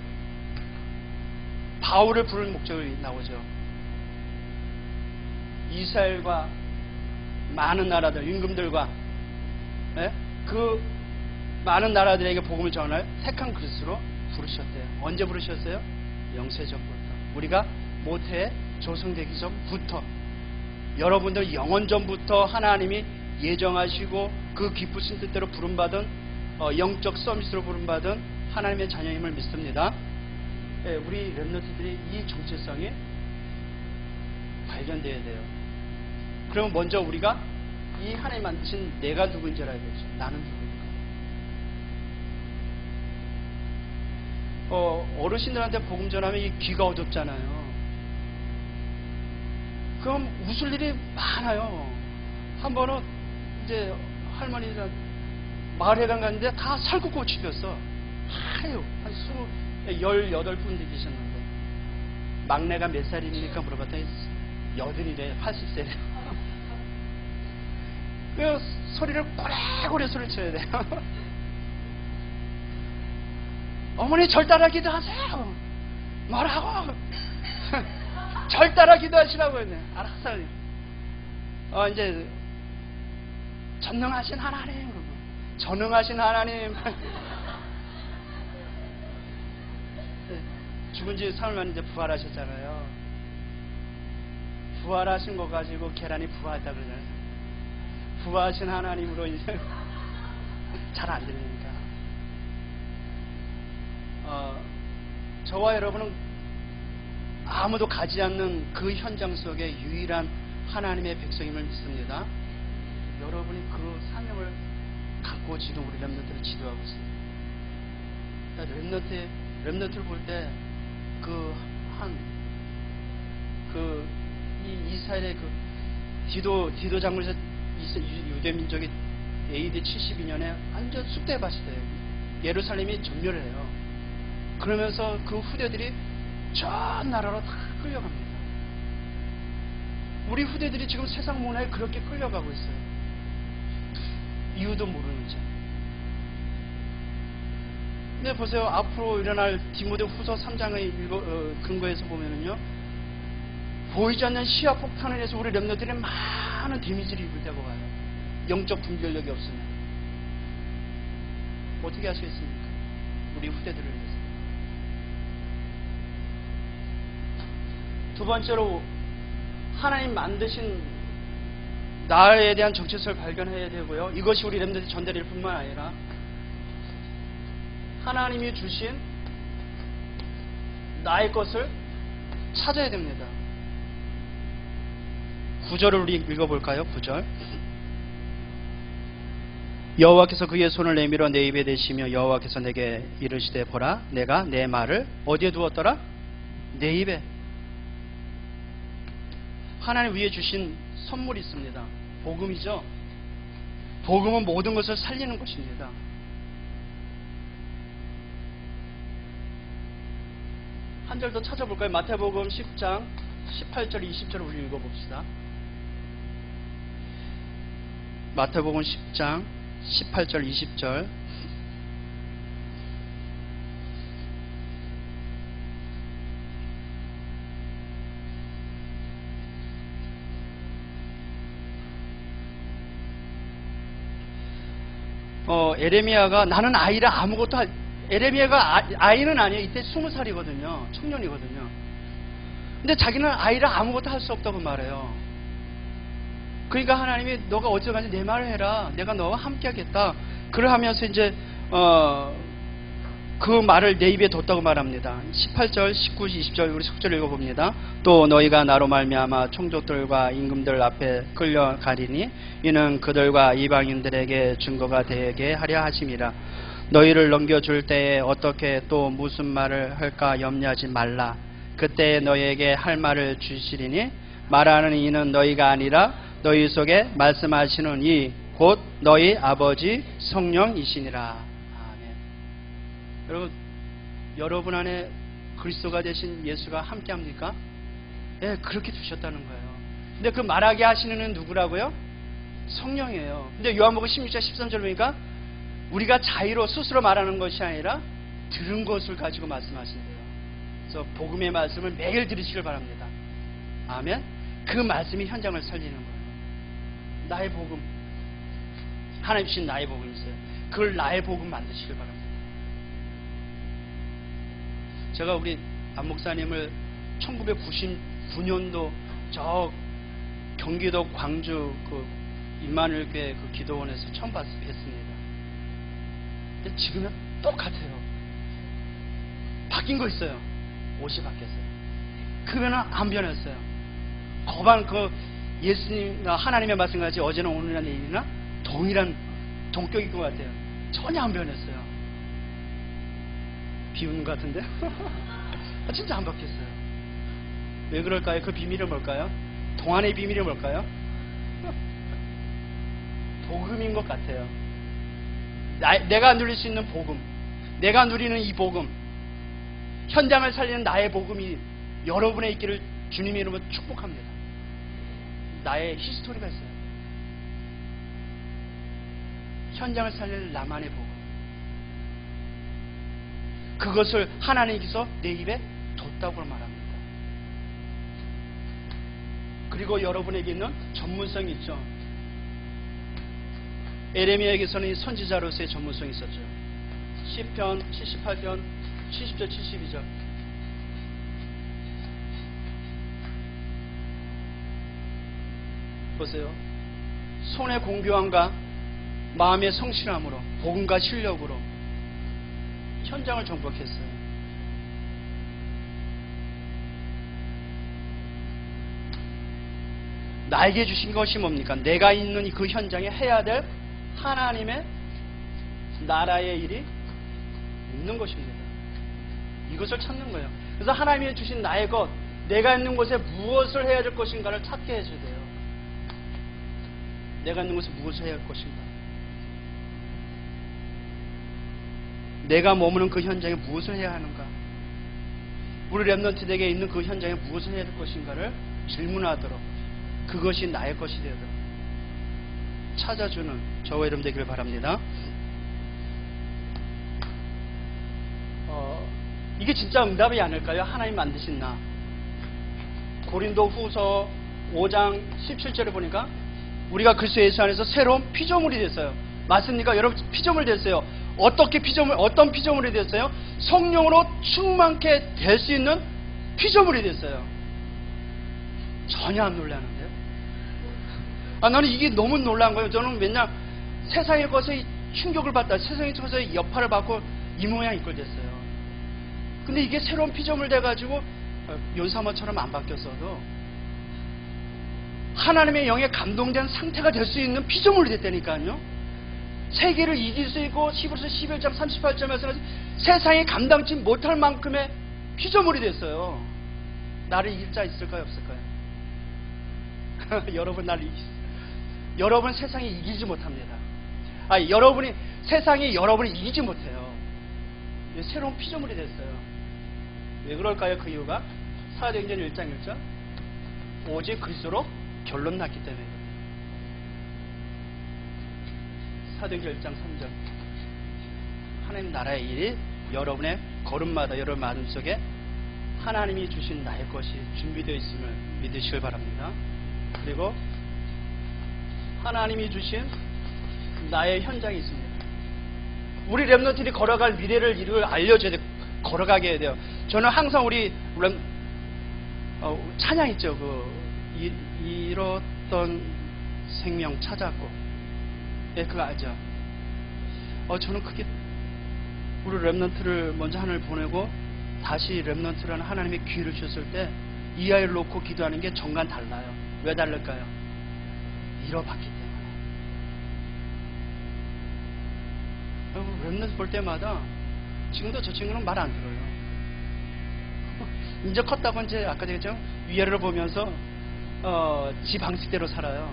바울을 부를 목적이 나오죠. 이스라엘과 많은 나라들, 임금들과 그 많은 나라들에게 복음을 전할 택한 그릇으로 부르셨대요. 언제 부르셨어요? 영세전부터. 우리가 모태에 조성되기 전부터, 여러분들 영원 전부터 하나님이 예정하시고 그 기쁘신 뜻대로 부름받은 영적 서밋으로 부름받은 하나님의 자녀임을 믿습니다. 우리 렘넌트들이 이 정체성이 발견되어야 돼요. 그러면 먼저 우리가 이 하나님 만드신 내가 누구인지 알아야 되죠. 나는 누구인가. 어르신들한테 복음 전하면 이 귀가 어둡잖아요. 그럼 웃을 일이 많아요. 한 번은 이제 할머니랑 마을회관 갔는데 다 살구꽃이 피었어. 하요. 한 18분이 계셨는데 막내가 몇 살입니까? 물어봤더니 8이래. 80세래. 그 소리를 고래고래 소리를 쳐야 돼요. 어머니 절 따라 기도하세요. 뭐라고? 절 따라 기도하시라고 했네. 알았어. 이제 전능하신 하나님, 전능하신 하나님. 죽은 지 사흘 만에 이제 부활하셨잖아요. 부활하신 거 가지고 계란이 부화했다 그러잖아요. 부활하신 하나님으로 이제 잘 안 들리니까. 저와 여러분은 아무도 가지 않는 그 현장 속에 유일한 하나님의 백성임을 믿습니다. 여러분이 그 사명을 갖고 지금 우리 렘넌트를 지도하고 있습니다. 그러니까 렘넌트를 볼 때 이 이스라엘의 그 디도 장군에서 유대 민족이 AD 72년에 완전 쑥대밭이 돼요. 예루살렘이 전멸해요. 그러면서 그 후대들이 저 나라로 다 끌려갑니다. 우리 후대들이 지금 세상 문화에 그렇게 끌려가고 있어요. 이유도 모르는 채. 근데 보세요. 앞으로 일어날 디모데 후서 3장의 근거에서 보면은요, 보이지 않는 시야 폭탄에 의해서 우리 렘넌트들이 많은 데미지를 입을 때가 와요. 영적 분별력이 없으면. 어떻게 하시겠습니까? 우리 후대들을 위해서. 두 번째로 하나님 만드신 나에 대한 정체성을 발견해야 되고요. 이것이 우리 렘넌트 전달일 뿐만 아니라 하나님이 주신 나의 것을 찾아야 됩니다. 9절을 우리 읽어볼까요? 9절. 여호와께서 그의 손을 내밀어 내 입에 대시며 여호와께서 내게 이르시되 보라 내가 내 말을 어디에 두었더라? 내 입에. 하나님 위에 주신 선물이 있습니다. 복음이죠. 복음은 모든 것을 살리는 것입니다. 한 절 더 찾아볼까요? 마태복음 10장 18절 20절 우리 읽어봅시다. 마태복음 10장 18절 20절. 에레미야가 나는 아이라 아무것도 에레미야가 아이는 아니에요. 이때 20살이거든요. 청년이거든요. 근데 자기는 아이라 아무것도 할 수 없다고 말해요. 그러니까 하나님이 너가 어쩌간지 내 말을 해라. 내가 너와 함께 하겠다. 그러하면서 이제 그 말을 내 입에 뒀다고 말합니다. 18절, 19, 20절 우리 속절 읽어봅니다. 또 너희가 나로 말미암아 총족들과 임금들 앞에 끌려가리니 이는 그들과 이방인들에게 증거가 되게 하려 하심이라. 너희를 넘겨줄 때에 어떻게 또 무슨 말을 할까 염려하지 말라. 그때 너희에게 할 말을 주시리니 말하는 이는 너희가 아니라 너희 속에 말씀하시는 이 곧 너희 아버지 성령이시니라. 여러분 안에 그리스도가 되신 예수가 함께 합니까? 네, 그렇게 두셨다는 거예요. 근데 그 말하게 하시는 이는 누구라고요? 성령이에요. 근데 요한복음 16장 13절 보니까 우리가 자의로 스스로 말하는 것이 아니라 들은 것을 가지고 말씀하신대요. 그래서 복음의 말씀을 매일 들으시길 바랍니다. 아멘. 그 말씀이 현장을 살리는 거예요. 나의 복음, 하나님 주신 나의 복음이 있어요. 그걸 나의 복음 만드시길 바랍니다. 제가 우리 안 목사님을 1999년도 저 경기도 광주 그 임마누엘교회 그 기도원에서 처음 뵀습니다. 근데 지금은 똑같아요. 바뀐 거 있어요. 옷이 바뀌었어요. 그거는 안 변했어요. 거반 그 예수님과 하나님의 말씀같이 어제나 오늘이나 내일이나 동일한 동격인 것 같아요. 전혀 안 변했어요. 비웃는 것 같은데? 진짜 안 바뀌었어요. 왜 그럴까요? 그 비밀은 뭘까요? 동안의 비밀이 뭘까요? 복음인 것 같아요. 내가 누릴 수 있는 복음, 내가 누리는 이 복음, 현장을 살리는 나의 복음이 여러분의 있기를 주님의 이름으로 축복합니다. 나의 히스토리가 있어요. 현장을 살릴 나만의 복음. 그것을 하나님께서 내 입에 뒀다고 말합니다. 그리고 여러분에게 있는 전문성이 있죠. 에레미야에게서는 선지자로서의 전문성이 있었죠. 시편 78편 70절 72절 보세요. 손의 공교함과 마음의 성실함으로 복음과 실력으로 현장을 정복했어요. 나에게 주신 것이 뭡니까? 내가 있는 그 현장에 해야 될 하나님의 나라의 일이 있는 것입니다. 이것을 찾는 거예요. 그래서 하나님이 주신 나의 것, 내가 있는 곳에 무엇을 해야 될 것인가를 찾게 해줘야 돼요. 내가 있는 곳에 무엇을 해야 할 것인가? 내가 머무는 그 현장에 무엇을 해야 하는가? 우리 렘넌트들에게 있는 그 현장에 무엇을 해야 할 것인가를 질문하도록, 그것이 나의 것이 되도록 찾아주는 저와 여러분 되기를 바랍니다. 이게 진짜 응답이 아닐까요? 하나님 만드신 나. 고린도 후서 5장 17절에 보니까 우리가 그리스도 예수 안에서 새로운 피조물이 됐어요. 맞습니까? 여러분 피조물 됐어요. 어떤 피조물이 됐어요? 성령으로 충만케 될 수 있는 피조물이 됐어요. 전혀 안 놀라는데요. 나는 이게 너무 놀란 거예요. 저는 맨날 세상의 것에 충격을 받다, 세상의 것에 여파를 받고 이 모양 이꼴 됐어요. 근데 이게 새로운 피조물 돼가지고 요사모처럼 안 바뀌었어도 하나님의 영에 감동된 상태가 될 수 있는 피조물이 됐다니까요. 세계를 이길 수 있고 히브리서 11장 38절에서 세상에 감당치 못할 만큼의 피조물이 됐어요. 나를 이길 자 있을까요, 없을까요? 여러분 세상에 이기지 못합니다. 여러분이 세상이 여러분을 이기지 못해요. 새로운 피조물이 됐어요. 왜 그럴까요? 그 이유가 사도행전 1장 1절 오직 그리스도로 결론 났기 때문에. 사도행전 1장 3절 하나님 나라의 일이 여러분의 걸음마다 여러분 마음속에 하나님이 주신 나의 것이 준비되어 있음을 믿으시길 바랍니다. 그리고 하나님이 주신 나의 현장이 있습니다. 우리 렘넌트들이 걸어갈 미래를 이를 알려줘야 돼요. 걸어가게 해야 돼요. 저는 항상 우리 찬양 있죠. 잃었던 생명 찾았고, 예, 그거 알죠? 저는 그게 우리 렘넌트를 먼저 하늘을 보내고 다시 렘넌트라는 하나님의 기회를 주셨을 때 이 아이를 놓고 기도하는 게 정말 달라요. 왜 다를까요? 잃어봤기 때문에. 렘넌트 볼 때마다 지금도 저 친구는 말 안 들어요. 이제 컸다고 이제 아까 얘기했죠? 위아래를 보면서 지 방식대로 살아요.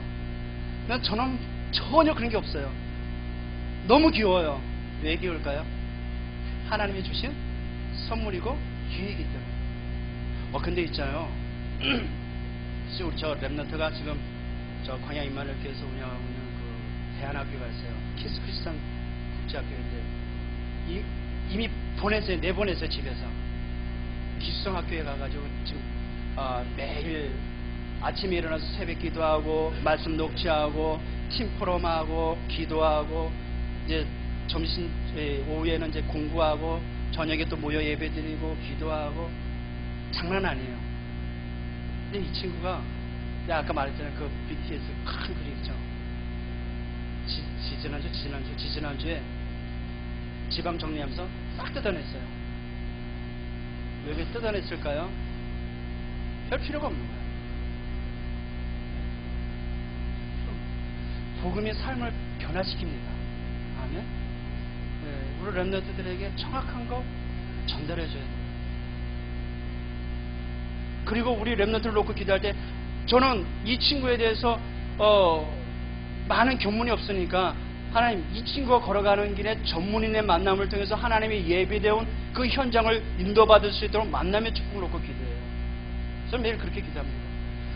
난 저는 전혀 그런 게 없어요. 너무 귀여워요. 왜 귀여울까요? 하나님이 주신 선물이고 기회이기 때문에. 근데 있잖아요. 우리 저 렘넌트가 지금 저 광야 임마누엘교회에서 운영하고 있는 그 대안학교가 있어요. 키스 크리스찬 국제학교인데 이미 내보냈어요. 집에서 기숙성학교에 가가지고 지금 매일 아침에 일어나서 새벽 기도하고 말씀 녹취하고 팀 포럼하고 기도하고 이제 점심 오후에는 이제 공부하고 저녁에 또 모여 예배드리고 기도하고 장난 아니에요. 근데 이 친구가 내가 아까 말했잖아요. 그 BTS 큰 글이 있죠. 지지난주에 지방 정리하면서 싹 뜯어냈어요. 왜 뜯어냈을까요? 별 필요가 없는 거예요. 복음이 삶을 변화시킵니다. 아멘. 네, 우리 렘넌트들에게 정확한 거 전달해줘야 돼요. 그리고 우리 렘넌트를 놓고 기도할 때 저는 이 친구에 대해서 많은 교문이 없으니까 하나님, 이 친구가 걸어가는 길에 전문인의 만남을 통해서 하나님의 예비되어 온 그 현장을 인도받을 수 있도록 만남의 축복을 놓고 기도해요. 저는 매일 그렇게 기도합니다.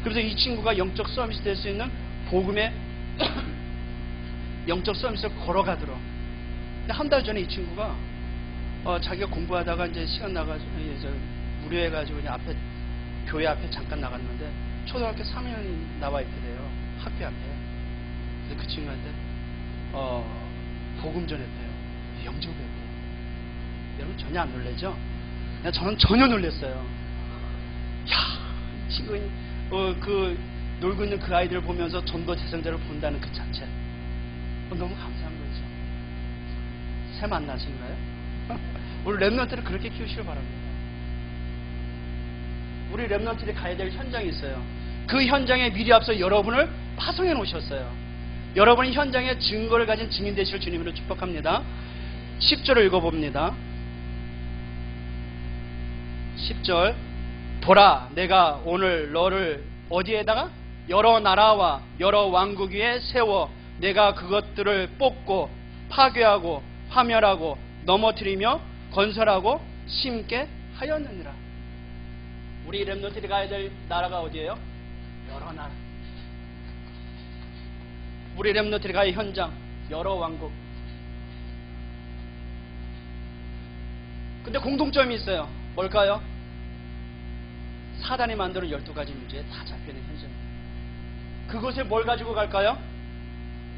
그래서 이 친구가 영적 서밋이 될 수 있는 복음의 영적 서밋을 걸어가도록. 한 달 전에 이 친구가 자기가 공부하다가 이제 시간 나가지고 무료해가지고 그냥 교회 앞에 잠깐 나갔는데 초등학교 3학년이 나와 있게 돼요. 학교 앞에. 그래서 그 친구한테 복음 전했대요. 영접했대요. 여러분 전혀 안 놀라죠? 저는 전혀 놀랐어요. 야, 이 친구 놀고 있는 그 아이들을 보면서 전도 대상자를 본다는 그 자체 너무 감사한 거죠. 새 만나신가요? 우리 렘넌트를 그렇게 키우시길 바랍니다. 우리 렘넌트들이 가야 될 현장이 있어요. 그 현장에 미리 앞서 여러분을 파송해 놓으셨어요. 여러분이 현장에 증거를 가진 증인 되실 주님으로 축복합니다. 10절을 읽어봅니다. 10절 보라, 내가 오늘 너를 어디에다가? 여러 나라와 여러 왕국 위에 세워 내가 그것들을 뽑고 파괴하고 파멸하고 넘어뜨리며 건설하고 심게 하였느니라. 우리 렘넌트들이 가야 될 나라가 어디예요? 여러 나라. 우리 렘넌트들이 가야 할 현장 여러 왕국. 근데 공통점이 있어요. 뭘까요? 사단이 만드는 12가지 문제에 다 잡혀있는 현장입니다. 그것을 뭘 가지고 갈까요?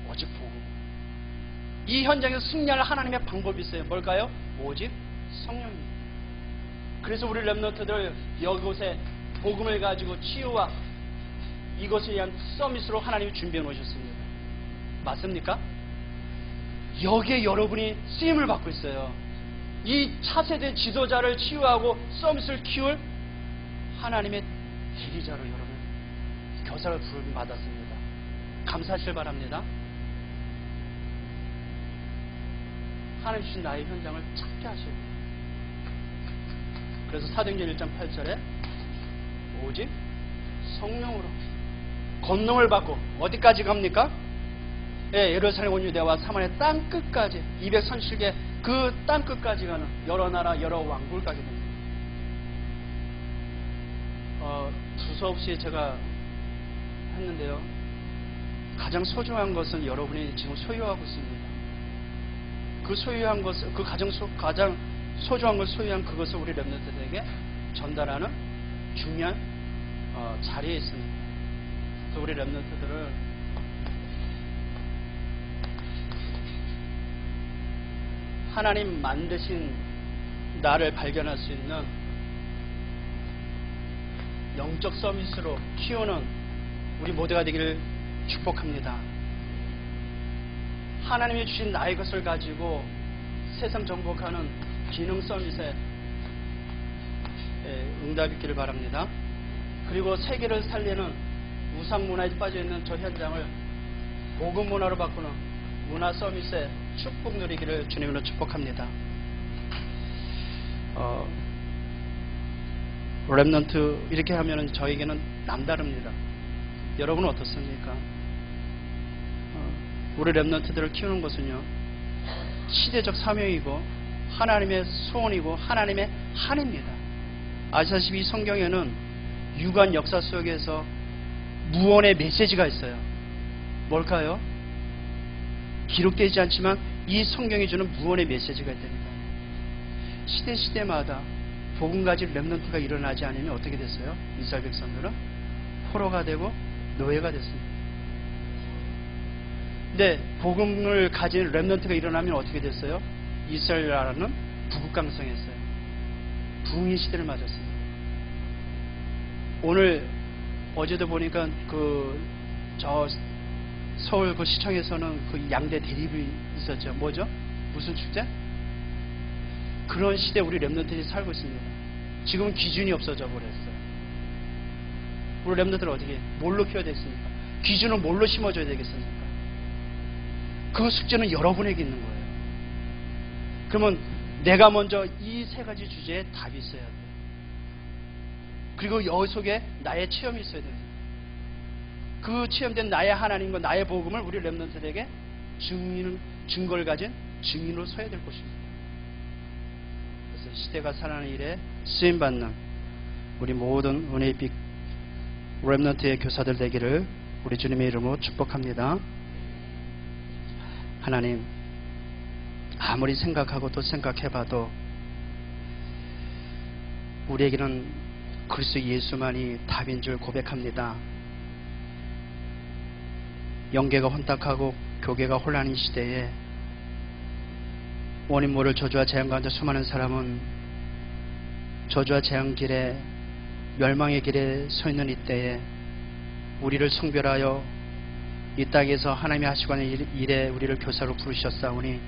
오직 복음. 이 현장에서 승리할 하나님의 방법이 있어요. 뭘까요? 오직 성령입니다. 그래서 우리 렘넌트들 이곳에 복음을 가지고 치유와 이것에 의한 서밋으로 하나님이 준비해 놓으셨습니다. 맞습니까? 여기에 여러분이 쓰임을 받고 있어요. 이 차세대 지도자를 치유하고 서밋을 키울 하나님의 대리자로 여러분 교사를 부름 받았습니다. 감사하시길 바랍니다. 하나님 주신 나의 현장을 찾게 하시고, 그래서 사도행전 1장 8절에 오직 성령으로 권능을 받고 어디까지 갑니까? 예, 예루살렘 온 유대와 사마리아 땅 끝까지 237개 그 땅 끝까지 가는 여러 나라 여러 왕국을 가게 됩니다. 두서없이 제가 했는데요. 가장 소중한 것은 여러분이 지금 소유하고 있습니다. 그 소유한 것을, 그 가장 소중한 걸 소유한 그것을 우리 렘넌트들에게 전달하는 중요한 자리에 있습니다. 그래서 우리 렘넌트들을 하나님 만드신 나를 발견할 수 있는 영적 서밋으로 키우는 우리 모두가 되기를 축복합니다. 하나님이 주신 나의 것을 가지고 세상 정복하는 기능 서밋에 응답이 있기를 바랍니다. 그리고 세계를 살리는 우상 문화에 빠져있는 저 현장을 복음 문화로 바꾸는 문화 서밋에 축복 누리기를 주님으로 축복합니다. 렘넌트 이렇게 하면은 저에게는 남다릅니다. 여러분은 어떻습니까? 우리 렘넌트들을 키우는 것은요, 시대적 사명이고 하나님의 소원이고 하나님의 한입니다. 아시다시피 이 성경에는 유관 역사 속에서 무언의 메시지가 있어요. 뭘까요? 기록되지 않지만 이 성경이 주는 무언의 메시지가 있답니다. 시대마다 복음 가진 렘넌트가 일어나지 않으면 어떻게 됐어요? 이스라엘 백성들은 포로가 되고 노예가 됐습니다. 근데 복음을 가진 렘넌트가 일어나면 어떻게 됐어요? 이스라엘 나라는 부국강성했어요. 부흥의 시대를 맞았습니다. 오늘 어제도 보니까 서울 그 시청에서는 그 양대 대립이 있었죠. 뭐죠? 무슨 축제? 그런 시대 우리 렘넌트들이 살고 있습니다. 지금은 기준이 없어져 버렸어요. 우리 렘넌트들 어떻게 뭘로 키워야 되겠습니까? 기준은 뭘로 심어줘야 되겠습니까? 그 숙제는 여러분에게 있는 거예요. 그러면 내가 먼저 이 세 가지 주제에 답이 있어야 돼요. 그리고 여기 속에 나의 체험이 있어야 됩니다. 그 체험된 나의 하나님과 나의 복음을 우리 렘넌트들에게 증거를 가진 증인으로 서야 될 것입니다. 그래서 시대가 살아가는 일에 쓰임받는 우리 모든 은혜의 빛 렘넌트의 교사들 되기를 우리 주님의 이름으로 축복합니다. 하나님, 아무리 생각하고 또 생각해봐도 우리에게는 그리스도 예수만이 답인 줄 고백합니다. 영계가 혼탁하고 교계가 혼란인 시대에 원인 모를 저주와 재앙 가운데 수많은 사람은 저주와 재앙 길에 멸망의 길에 서 있는 이때에 우리를 성별하여 이 땅에서 하나님이 하시고 하는 일에 우리를 교사로 부르셨사오니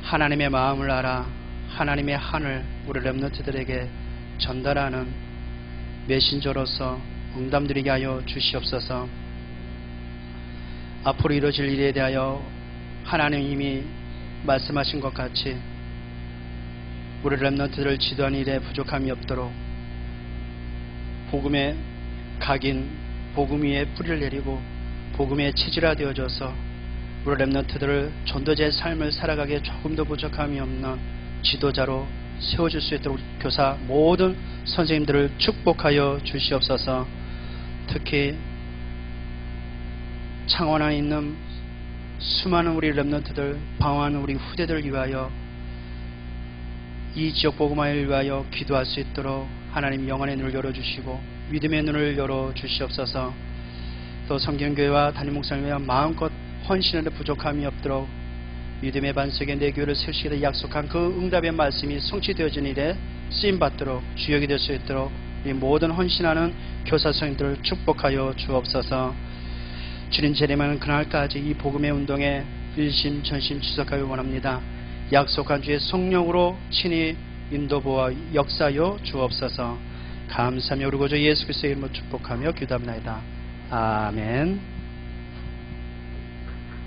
하나님의 마음을 알아 하나님의 한을 우리 렘넌트들에게 전달하는 메신저로서 응답 드리게 하여 주시옵소서. 앞으로 이루어질 일에 대하여 하나님이 말씀하신 것 같이 우리 렘넌트들을 지도하는 일에 부족함이 없도록 복음의 각인, 복음 위에 뿌리를 내리고 복음의 체질화 되어져서 우리 렘넌트들을 전도자의 삶을 살아가기에 조금도 부족함이 없는 지도자로 세워줄 수 있도록 교사 모든 선생님들을 축복하여 주시옵소서. 특히 창원 안에 있는 수많은 우리 렘넌트들, 방황하는 우리 후대들을 위하여 이 지역 복음화를 위하여 기도할 수 있도록 하나님 영안의 눈을 열어주시고 믿음의 눈을 열어주시옵소서. 또 성경교회와 담임 목사님을 위한 마음껏 헌신하는 부족함이 없도록 믿음의 반석에 내 교회를 세우시기를 약속한 그 응답의 말씀이 성취되어진 일에 쓰임받도록 주역이 될 수 있도록 이 모든 헌신하는 교사 성도들을 축복하여 주옵소서. 주님 재림하는 그날까지 이 복음의 운동에 일심전심 주석하기 원합니다. 약속한 주의 성령으로 친히 인도보와 역사하여 주옵소서. 감사하며 우리 구주 예수 그리스도의 이름으로 축복하며 기도합니다. 아멘.